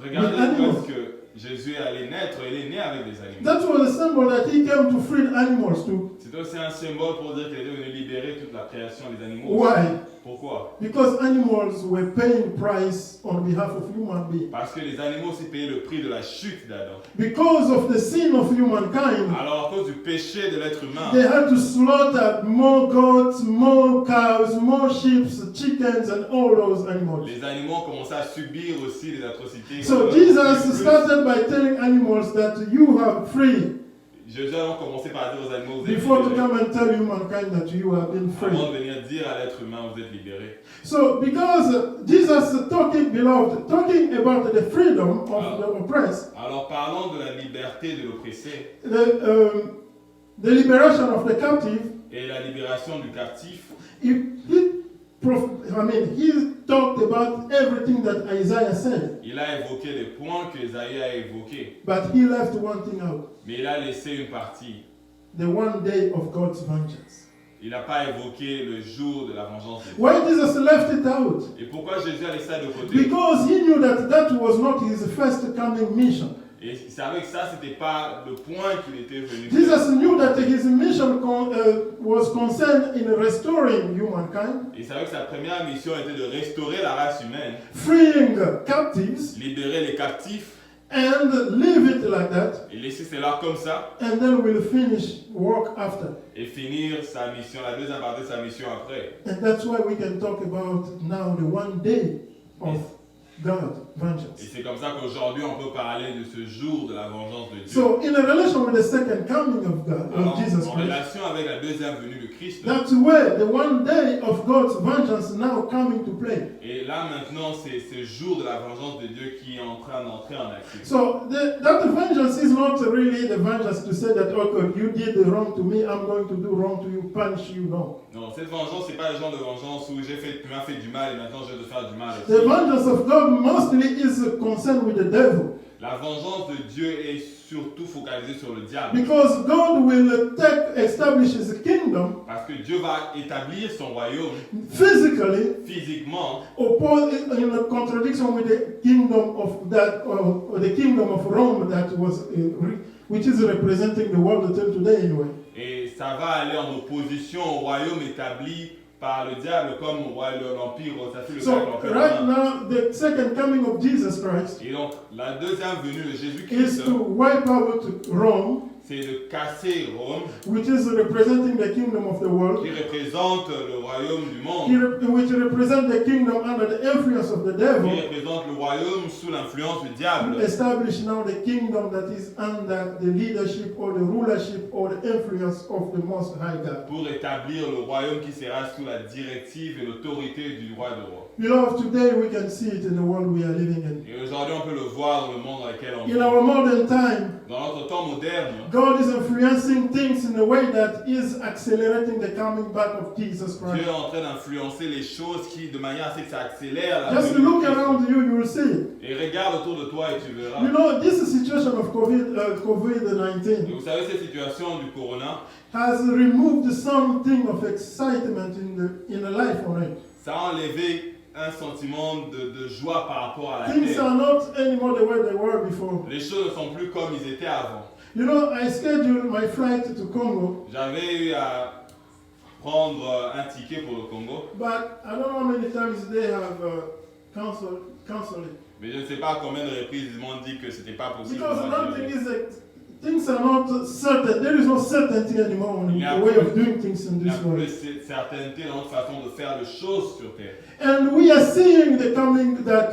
Regardez With où animals. est-ce que Jésus allait naître. Il est né avec des animaux. That was a symbol that he came to free animals too. C'est aussi un symbole pour dire qu'il est venu libérer toute la création des animaux. Why? Pourquoi? Because animals were paying price on behalf of human beings. Parce que les animaux aussi payaient le prix de la chute d'Adam. Because of the sin of humankind, Alors à cause du péché de l'être humain, they had to slaughter more goats, more cows, more sheep, chickens, and all those animals. les animaux ont commencé à subir aussi les atrocités. So Jesus started by telling animals that you are free. Jésus a donc commencé par dire aux animaux, vous êtes before to libérés. come and tell humankind that you have been free. Avant de venir dire à l'être humain, vous êtes libérés. So, because Jesus talking, beloved, talking about the freedom of the oppressed, Alors parlons de la liberté de l'oppressé the liberation of the captive, et la libération du captif. he talked about everything that Isaiah said, Il a évoqué les points que Isaïe a évoqués, but he left one thing out, mais il a laissé une partie. the one day of God's vengeance. Il n'a pas évoqué le jour de la vengeance de Dieu. Why Jesus left it out? Et pourquoi Jésus a laissé ça de côté? Because he knew that that was not his first coming mission. Et il savait que ça, c'était pas le point qu'il était venu faire. Jesus knew that his mission was concerned in restoring humankind, Il savait que sa première mission était de restaurer la race humaine, freeing captives, libérer les captifs and leave it like that, et laisser cela comme ça and then we'll finish work after. et finir sa mission, la deuxième partie de sa mission après. And that's why we can talk about now the one day of God Et vengeance. c'est comme ça qu'aujourd'hui on peut parler de ce jour de la vengeance de Dieu. So in a relation with the second coming of God, Alors, of Jesus en Christ, relation avec la deuxième venue de Christ, that's where the one day of God's vengeance now coming to play. et là maintenant c'est ce jour de la vengeance de Dieu qui est en train d'entrer en action. So that vengeance is not really the vengeance to say that, okay, you did wrong to me, I'm going to do wrong to you, punish you. No. Non, cette vengeance, c'est pas le genre de vengeance où tu m'as fait du mal et maintenant je vais te faire du mal The aussi. vengeance of God mostly is concerned with the devil, La vengeance de Dieu est surtout focalisée sur le diable. because God will establish his kingdom Parce que Dieu va établir son royaume physically, physiquement in a contradiction with the kingdom of that, or the kingdom of Rome that was, which is representing the world until today anyway. et ça va aller en opposition au royaume établi par le diable comme l'empire, ça fait le So l'empire right romain. now, the second coming of Jesus Christ Et donc la deuxième venue de is Jésus-Christ, to wipe out Rome, c'est de casser Rome, which is representing the kingdom of the world, qui représente le royaume du monde, which represent the kingdom under the influence of the qui devil, représente le royaume sous l'influence du diable, establish now the kingdom that is under the leadership or the rulership or the influence of the Most High God. pour établir le royaume qui sera sous la directive et l'autorité du roi de roi. Beloved, today we can see it in the world we are living in. Et aujourd'hui, on peut le voir dans le monde dans lequel on vit. In our modern time, Dans notre temps moderne, God is influencing things in a way that is accelerating the coming back of Jesus Dieu Christ. est en train d'influencer les choses de manière à ce que ça accélère la Just venue de look Christ. around you, you will see it. Et regarde autour de toi et tu verras. You know, this situation of Et COVID-19 vous savez, cette situation du corona, has removed something of excitement in the life on earth. ça a enlevé un sentiment de joie par rapport à la Things terre. are not anymore the way they were before. Les choses ne sont plus comme ils étaient avant. You know, I scheduled my flight to Congo, J'avais eu à prendre un ticket pour le Congo, but I don't know how many times they have canceled it. mais je ne sais pas combien de reprises ils m'ont dit que c'était pas possible. Because pour moi d'y nothing aller. things are not certain. There is no certainty anymore in Yeah. the way of doing things in Il n'y a this plus world. cette certainté dans notre façon de faire les choses sur terre. And we are seeing the coming that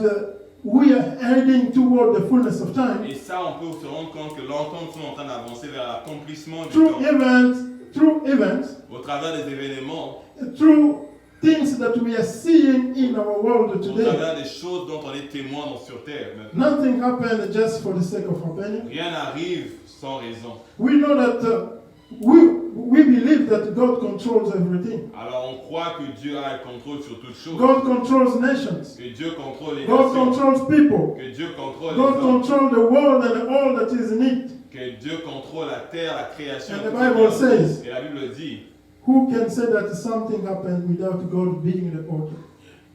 we are heading toward the fullness of time Et ça, on peut se rendre compte que longtemps nous sommes en train d'avancer vers l'accomplissement du through temps. events, Au travers des événements, through things that we are seeing in our world au today. travers des choses dont on est témoin sur terre. Maintenant. Nothing happened just for the sake of happening. Rien n'arrive sans raison. We know that we believe that God controls everything. Alors on croit que Dieu a le contrôle sur toutes choses. God controls nations. Que Dieu contrôle les God nations. controls people. Que Dieu contrôle God les hommes. controls the world and all that is in it. Que Dieu contrôle la terre, la création. And the tout ce Bible qu'il y a. says, Et la Bible dit, who can say that something happened without God being the author?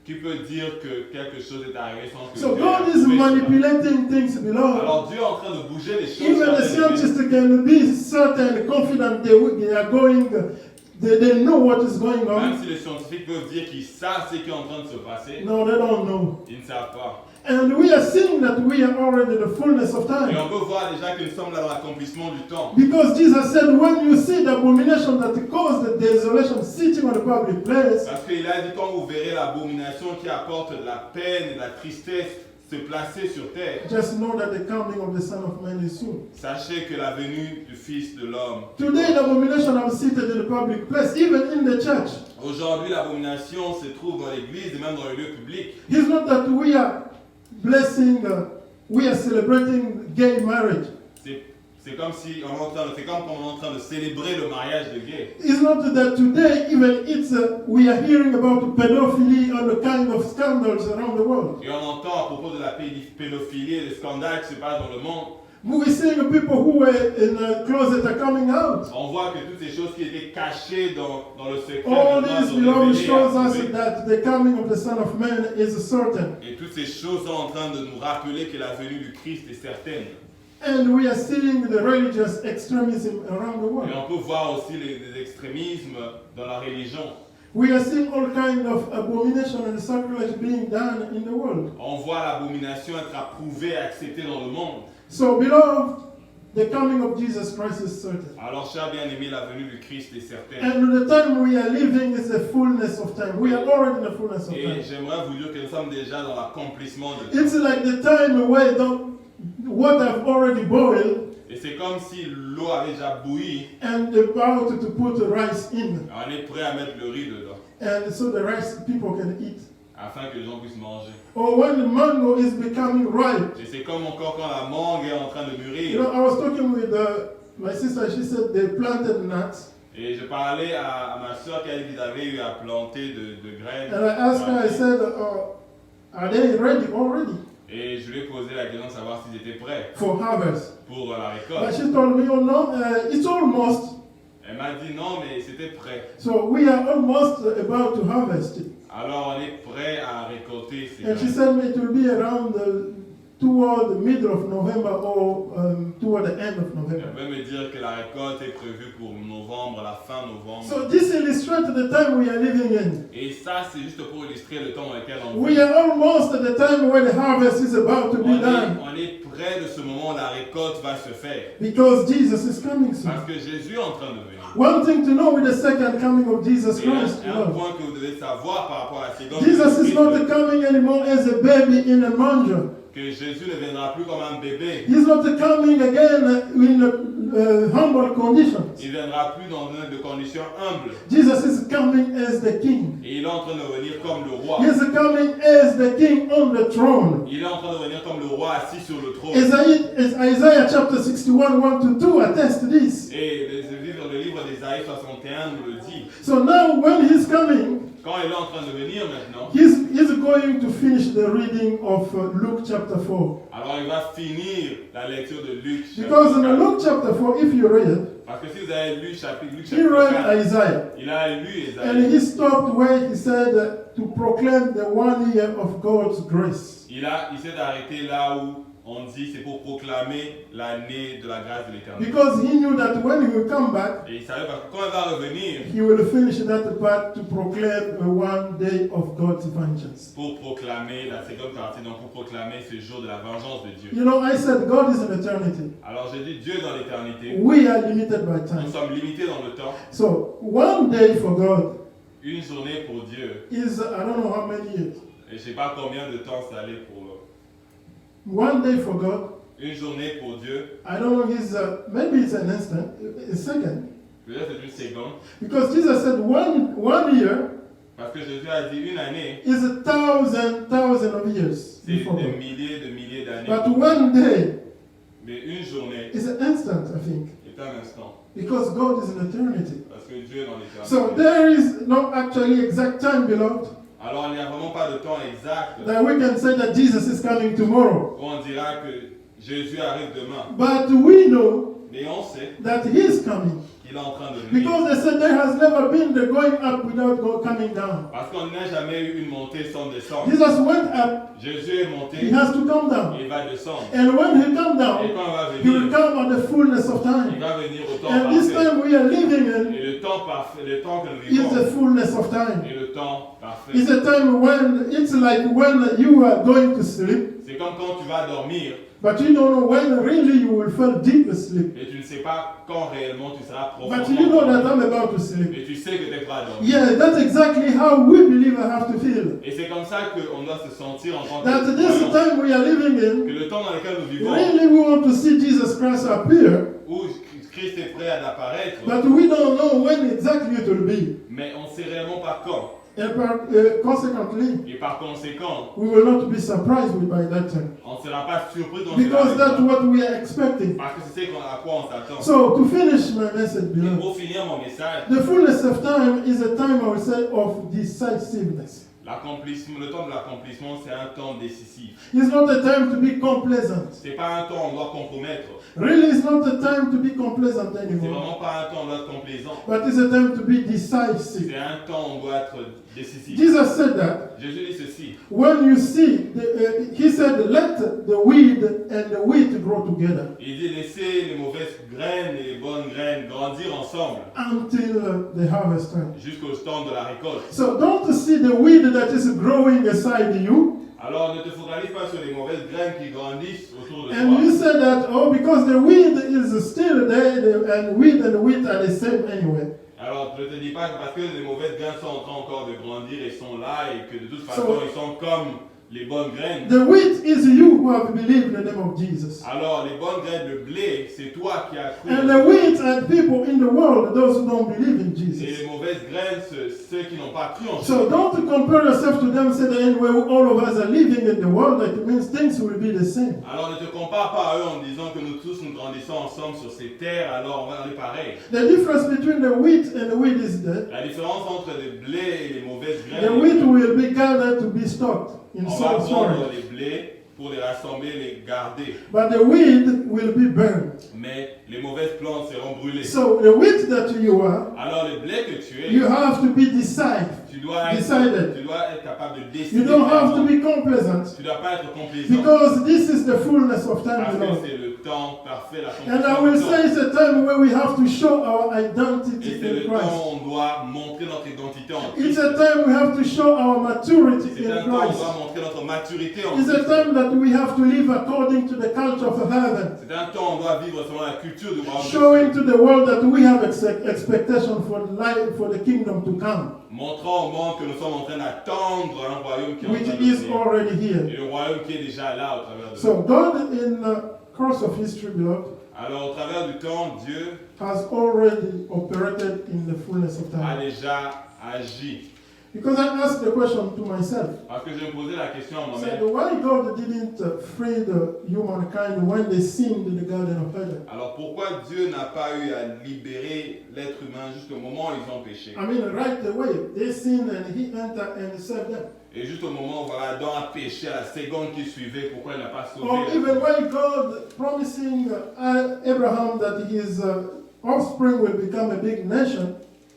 qui peut dire que quelque chose est arrivé sans que So Dieu God ait is approuvé cela? manipulating things below. Alors Dieu est en train de bouger les choses. Even the sur la terre. scientists can be certain, confident they are going, they know what is going Même on. si les scientifiques peuvent dire qu'ils savent ce qui est en train de se passer, No, they don't know. ils ne savent pas. And we are seeing that we are already in the fullness of Et time. on peut voir déjà que nous sommes là dans l'accomplissement du temps. Because Jesus said, when you see the abomination that caused the desolation sitting on the public place, Parce qu'il a dit, quand vous verrez l'abomination qui apporte de la peine et de la tristesse se placer sur terre, just know that the coming of the Son of Man is soon. sachez que la venue du Fils de l'homme. Today, the abomination are seated in the public place, even in the church. Aujourd'hui, l'abomination se trouve dans l'église et même dans les lieux publics. It's not that we are blessing, we are celebrating gay marriage. C'est comme si on est en train, c'est comme quand on est en train de célébrer le mariage de gays. It's not that today, even it's, we are hearing about pedophilia and the kind of scandals around the world. Et on entend à propos de la pédophilie et des scandales qui se passent dans le monde. We're seeing people who were in a closet are coming out. On voit que toutes ces choses qui étaient cachées dans le secret All maintenant this sont beloved révélées, shows us approuvées. that the coming of the Son of Man is certain. Et toutes ces choses sont en train de nous rappeler que la venue du Christ est certaine. And we are seeing the religious extremism around the Et world. on peut voir aussi les extrémismes dans la religion. We are seeing all kinds of abomination and sacrilege being done in the world. On voit l'abomination être approuvée et acceptée dans le monde. So, beloved, the coming of Jesus Christ is certain. Alors, chers bien-aimés, la venue du Christ est certaine. And the time we are living is the fullness of time. We are already in the fullness of Et time. j'aimerais vous dire que nous sommes déjà dans l'accomplissement de It's like the time where the water have already boiled Et c'est comme si l'eau avait déjà bouilli. and about to put the rice in. On est prêt à mettre le riz dedans, And so the rice people can eat. afin que les gens puissent manger. Or when the mango is becoming ripe. Et c'est comme encore quand la mangue est en train de You mûrir. know, I was talking with my sister, she said they planted nuts. Et je parlais à ma soeur qu'elle qu'ils avaient eu à planter de graines. And I asked her, I said, are they ready already Et je lui ai posé la question de savoir s'ils étaient prêts for harvest? pour la But récolte. she told me, oh no, it's almost. Elle m'a dit non, mais c'était prêt. So we are almost about to harvest it. Alors on est prêt à récolter ces And she graines. said me it will be around toward the middle of November or toward the end of Elle November. veut me dire que la récolte est prévue pour novembre, la fin novembre. So this illustrates the time we are living in. Et ça, c'est juste pour illustrer le temps dans lequel on We vit. are almost at the time when the harvest is about to be done. On est près de ce moment où la récolte va se faire. Because Jesus is coming soon. Parce que Jésus est en train de venir. One thing to know with the second coming of Jesus Et Christ, un beloved, point que vous devez savoir par rapport à la seconde Jesus is not Christ, coming anymore as a baby in a manger. que Jésus ne viendra plus comme un bébé. He's not coming again in humble conditions. Il ne viendra plus dans de conditions humbles. Jesus is coming as the king. Et il est en train de venir comme le roi. He is coming as the king on the throne. Il est en train de venir comme le roi assis sur le trône. Isaiah chapter 61, 1 to 2 attest this. Et le livre d'Ésaïe 61 nous le dit. So now when he's coming, Quand il est en train de venir maintenant, he's going to finish the reading of Luke chapter 4. alors il va finir la lecture de Luc. Because in chapitre 4. Luke chapter 4, if you read it, Parce que si vous avez lu Luc he chapitre read 4, Isaiah. il a lu And Ésaïe. he stopped where he said to proclaim the 1 year of God's grace. Il s'est arrêté là où on dit c'est pour proclamer l'année de la grâce de l'Éternel. Because he knew that when he will come back, Et il savait parce que quand il va revenir he will finish that part to proclaim 1 day of God's vengeance. pour proclamer la seconde partie, donc pour proclamer ce jour de la vengeance de Dieu. You know, I said God is in eternity. Alors j'ai dit Dieu dans l'éternité, We are limited by nous time. sommes limités dans le temps. So, 1 day for God Une journée pour Dieu, is, I don't know how many years. et je ne sais pas combien de temps ça allait pour 1 day for God, une journée pour Dieu, I don't know, maybe it's an instant, a second. peut-être c'est une seconde, Because Jesus said 1 year parce que Jésus a dit une année, is 1,000 of years c'est before des God. milliers d'années. But 1 day Mais une journée is an instant, I think. est un instant, Because God is in eternity. parce que Dieu est dans So l'éternité. there is no actually exact time, beloved, Alors il n'y a vraiment pas de temps exact that we can say that Jesus is coming tomorrow. où on dira que Jésus arrive demain. But we know Mais on sait that He is coming. qu'il est en train de venir. Because they said there has never been the going up without coming down. Parce qu'on n'a jamais eu une montée sans descendre. Jesus went up, Jésus est monté, He has to come down. il va descendre. And when He comes Et down, quand il va He will venir, come at the fullness of il time. va venir au temps And this parfait. time we are living in Et le temps parfait, le temps que nous is the vivons, fullness of time. est le temps parfait. It's a time when it's like when you are going to sleep, C'est comme quand tu vas dormir but you don't know when really you will fall deep asleep. et tu ne sais pas quand réellement tu seras But you know profondément that dormi. I'm about to sleep. Mais tu sais que tu es prêt à dormir. Yeah, that's exactly how we believers have to feel. Et c'est comme ça qu'on doit se sentir en tant que That this croyants. time we are living Que in, le temps dans lequel nous vivons, really we want to see Jesus Christ appear, où Christ est prêt à apparaître, but we don't know when exactly it will be. mais on ne sait réellement pas quand. And consequently, Et par conséquent, we will not be surprised by that time. on ne sera pas surpris dans Because that's what we are expecting. parce que c'est à quoi on s'attend. So, to finish my message, Et beloved, pour finir mon message, the fullness of time is a time, I would say, of decisiveness. le temps de l'accomplissement, c'est un temps décisif. It's not a time to be complacent. C'est pas un temps où on doit compromettre. Really, it's not a time to be complacent C'est anymore. vraiment pas un temps où on doit être complaisant. But it's a time to be decisive. C'est un temps où on doit être décisif. Jesus said that Jésus dit ceci. when you see, he said, let the weed and the wheat grow together Il dit laissez les mauvaises graines et les bonnes graines grandir ensemble until the harvest time. jusqu'au temps de la récolte. So don't see the weed that is growing aside you. Alors ne te focalise pas sur les mauvaises graines qui grandissent autour de And you toi. said that, oh, because the weed is still there, and wheat and wheat are the same anyway. Alors ne te dis pas que parce que les mauvaises graines sont en train encore de grandir et sont là et que de toute façon So- ils sont comme les bonnes graines. The wheat is you who have believed in the name of Jesus. Alors les bonnes graines de blé, c'est toi qui as cru. And the wheat are people in the world, those who don't believe in Et Jesus. les mauvaises graines, ceux qui n'ont pas cru en So Jésus. don't compare yourself to them, say that anyway, all of us are living in the world, that it means things will be the same. Alors ne te compare pas à eux en disant que nous tous nous grandissons ensemble sur ces terres, alors on va aller pareil. The difference between the wheat and the wheat is that La différence entre les blés et les mauvaises the graines, wheat will be gathered to be stocked in on va storage. prendre les blés pour les rassembler, les garder. But the weed will be burned. Mais les mauvaises plantes seront brûlées. So the wheat that you are, Alors le blé que tu es, you have to be decided. tu dois decided. être capable de décider. You don't have to clairement. be complacent. Tu ne dois pas être complaisant. Because this is the fullness of time, Parce que Lord. c'est le temps parfait, la And I will say it's a time where we have to show our Et identity c'est le in temps Christ. où on doit montrer notre identité en It's Christ. a time we have to show our maturity C'est in un temps où on Christ. doit montrer notre maturité en It's a Christ. time that we have to live according to the culture of heaven. C'est un temps où on doit vivre selon la culture du royaume. Showing to the world that we have expectation for the life, for the kingdom to come, Montrant au monde que nous sommes en train d'attendre un royaume qui est en which train de is venir. already here. Et le royaume qui est déjà là au travers de nous. So God, in the course of history, beloved, Alors au travers du temps, Dieu has already operated in the fullness of a time. déjà agi. Because I asked the question to myself. Parce que je me posais la question à I said, moi-même. why God didn't free the humankind when they sinned in the Garden of Eden? Alors pourquoi Dieu n'a pas eu à libérer l'être humain jusqu'au moment où ils ont péché? I mean, right away, they sinned and He entered and saved them. Et juste au moment où voilà, Adam a péché, à la seconde qui suivait, pourquoi il n'a pas sauvé? Or even why God promising Abraham that his offspring will become a big nation,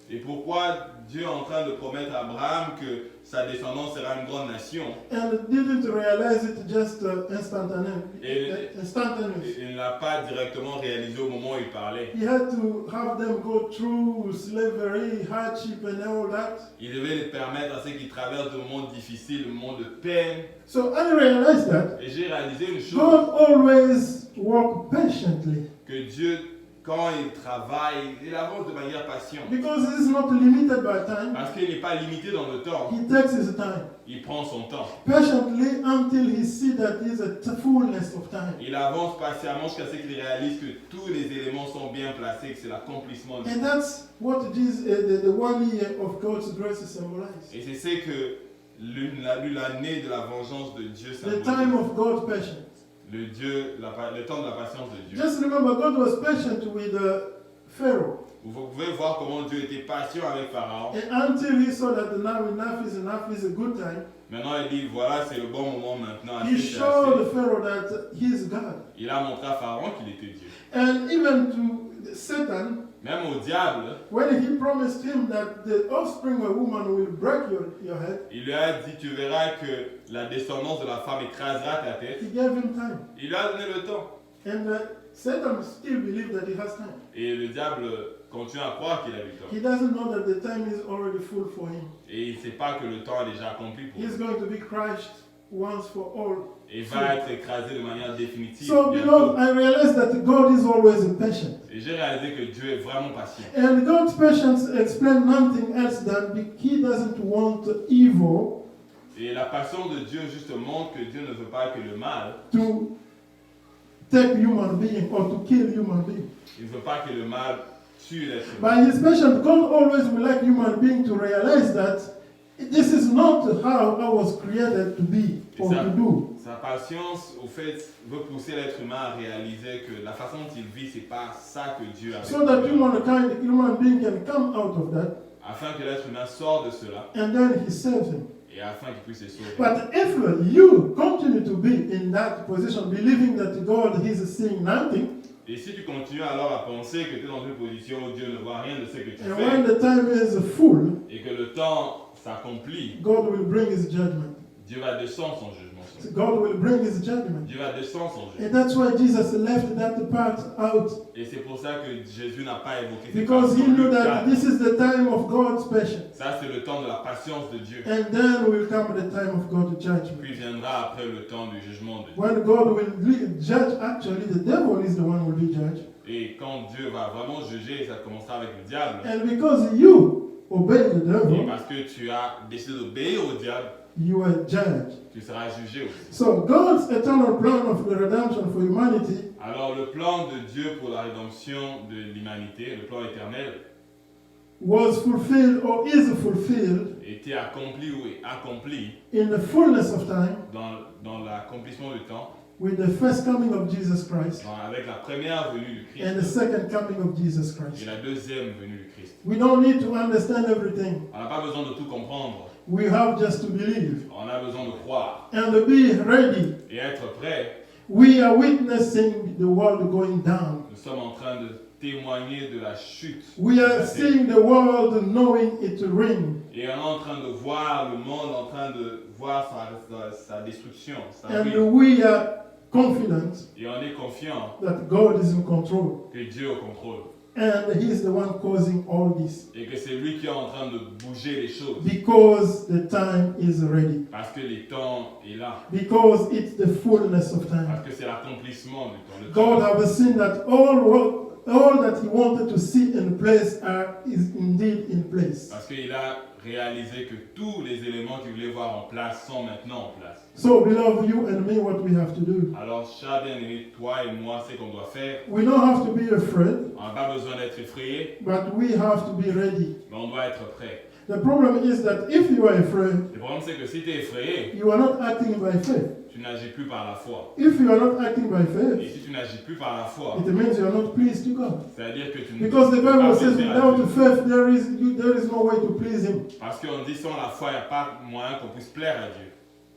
Et pourquoi Dieu est en train de promettre à Abraham que sa descendance sera une grande nation? and didn't realize it just instantaneously. Et il ne l'a pas directement réalisé au moment où il parlait. He had to have them go through slavery, hardship, and all that. Il devait les permettre à ceux qui traversent de moments difficiles, de moments de peine. So I realized that Et j'ai réalisé une chose, God always works patiently que Dieu, quand il travaille, il avance de manière patiente. because He is not limited by time. Parce qu'il n'est pas limité dans le temps. He takes His time Il prend son temps. patiently until He sees that He is a fullness of time. Il avance patiemment jusqu'à ce qu'il réalise que tous les éléments sont bien placés, que c'est l'accomplissement de And that's what Jesus, the 1 year of God's grace symbolizes. Et c'est ce que l'année de la vengeance de Dieu The time symbolise. of God's patience. Le temps de la patience de Dieu. Just remember, God was patient with Pharaoh. Vous pouvez voir comment Dieu était patient avec Pharaon. And until he saw that now enough is a good time, Maintenant, il dit, voilà, c'est le bon moment maintenant. he Assez, c'est showed assez. Pharaoh that he is God. Il a montré à Pharaon qu'il était Dieu. And even to Satan, Même au diable, when he promised him that the offspring of a woman will break your head, il lui a dit, tu verras que la descendance de la femme écrasera ta tête. he gave him time. Il lui a donné le temps. And Satan still believes that he has time. Et le diable continue à croire qu'il a du temps. He doesn't know that the time is already full for him. Et il ne sait pas que le temps est déjà accompli pour He's lui. going to be crushed. once for all. et va être écrasé de manière définitive. So, bientôt. beloved, I realized that God is always patient. Et j'ai réalisé que Dieu est vraiment patient. And God's patience explains nothing else than He doesn't want evil Et la patience de Dieu juste montre que Dieu ne veut pas que le mal, to take human being or to kill human being. il ne veut pas que le mal tue l'être humain. By His patience, God always would like human being to realize that this is not how I was created to be or to do. Sa patience, au fait, veut pousser l'être humain à réaliser que la façon dont il vit, c'est pas ça que Dieu a So that fait. human being can come out of that Afin que l'être humain sorte de cela and then He saves him. et afin qu'il puisse se sauver. But if you continue to be in that position, believing that God is seeing nothing, Et si tu continues alors à penser que tu es dans une position où Dieu ne voit rien de ce que tu and when fais the time is full, et que le temps s'accomplit, God will bring His judgment. Dieu va descendre son jugement. sur toi. God will bring His judgment. Dieu va descendre son jugement. And that's why Jesus left that part out. Et c'est pour ça que Jésus n'a pas évoqué cette Because He partie dans knew Luc that 4. this is the time of God's patience. Ça, c'est le temps de la patience de Dieu. And then will come the time of God's judgment. Puis viendra après le temps du jugement de Dieu. When God will judge, actually, the devil is the one who will be judged. Et quand Dieu va vraiment juger, ça commencera avec le diable. And because you obey the Et devil, parce que tu as décidé d'obéir au diable, you are judged. tu seras jugé aussi. So God's eternal plan of the redemption for humanity Alors le plan de Dieu pour la rédemption de l'humanité, le plan éternel, was fulfilled or is fulfilled était accompli ou est accompli in the fullness of time dans l'accomplissement du temps, with the first coming of Jesus Christ avec la première venue du and the Christ second coming of Jesus et Christ. la deuxième venue du Christ. We don't need to understand everything. On n'a pas besoin de tout comprendre, We have just to believe on a besoin de croire and to be ready. et être prêt. We are witnessing the world going down. Nous sommes en train de témoigner de la chute. We are seeing the world knowing it ring. Et on est en train de voir le monde en train de voir sa destruction, sa And ruine. we are confident Et on est confiant that God is in control. que Dieu est au contrôle. And He's the one causing all this. Et que c'est lui qui est en train de bouger les choses. Because the time is ready. Parce que le temps est là. Because it's the fullness of time. Parce que c'est l'accomplissement du temps. Le God temps. has seen that all that He wanted to see in place is indeed in place. Parce qu'il a réalisé que tous les éléments qu'il voulait voir en place sont maintenant en place. So, beloved, you and me, what we have to do. Alors, cher bien-aimé, toi et moi, c'est qu'on doit faire. We don't have to be afraid, On n'a pas besoin d'être effrayé, but we have to be ready. mais on doit être prêt. The problem is that if you are afraid, Le problème, c'est que si tu es effrayé, you are not acting by faith. tu n'agis plus par la foi. If you are not acting by Et faith, si tu n'agis plus par la foi, it means you are not pleased to God. c'est-à-dire que tu ne Because the peux pas Bible says plaire à without Dieu. faith there is no way to please Him. Parce qu'on dit sans la foi, il n'y a pas moyen qu'on puisse plaire à Dieu.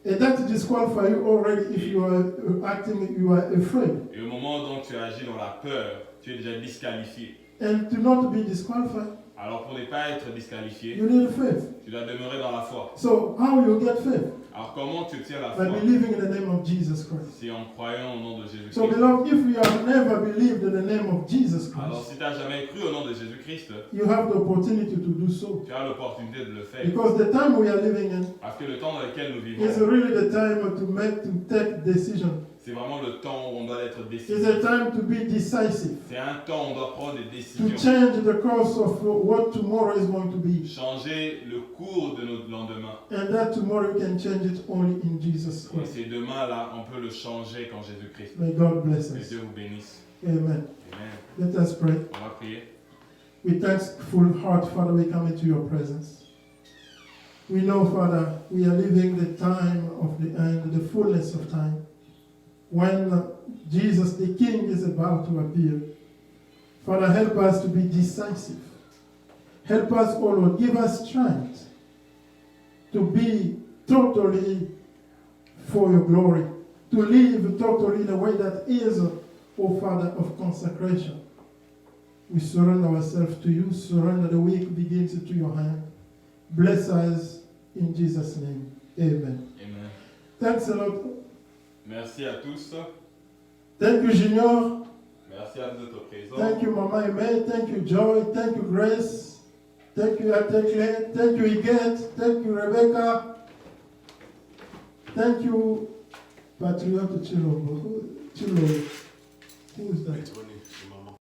And that disqualifies you already if you are acting, you are afraid. Et au moment dont tu agis dans la peur, tu es déjà disqualifié. And to not be disqualified, Alors pour ne pas être disqualifié, you need faith. tu dois demeurer dans la foi. So how you get faith? Alors comment tu obtiens la By foi? believing in the name of Jesus Christ. C'est en croyant au nom de Jésus-Christ. So beloved, if you have never believed in the name of Jesus Alors Christ, si tu n'as jamais cru au nom de Jésus-Christ, you have the opportunity to do so. tu as l'opportunité de le faire. Because the time we are living in Parce que le temps dans lequel nous is vivons, really the time to take decision. c'est vraiment le temps où on doit être It's a décisif. time to be decisive. C'est un temps où on doit prendre des To décisions. change the course of what tomorrow is going to be. Changer le cours de notre lendemain. And that tomorrow you can change it only in Jesus Et Christ. ces demain-là, on peut le changer quand Jésus-Christ. May God bless Que us. Dieu vous bénisse. Amen. Amen. Let us pray. On va prier. With thankful heart, Father, we come into your presence. We know, Father, we are living the time of the end, the fullness of time, when Jesus the King is about to appear. Father, help us to be decisive. Help us, O Lord, give us strength to be totally for your glory, to live totally in a way that is, O Father, of consecration. We surrender ourselves to you. Surrender the week begins into your hand. Bless us in Jesus' name. Amen. Amen. Thanks a lot. Merci à tous. Thank you, Junior. Merci à notre présence. Thank you, Mama Aimee. Thank you, Joy. Thank you, Grace. Thank you, Atekle. Thank you, Iget. Thank you, Rebecca. Thank you, Patriot Chilombo. Who is that? Petronio.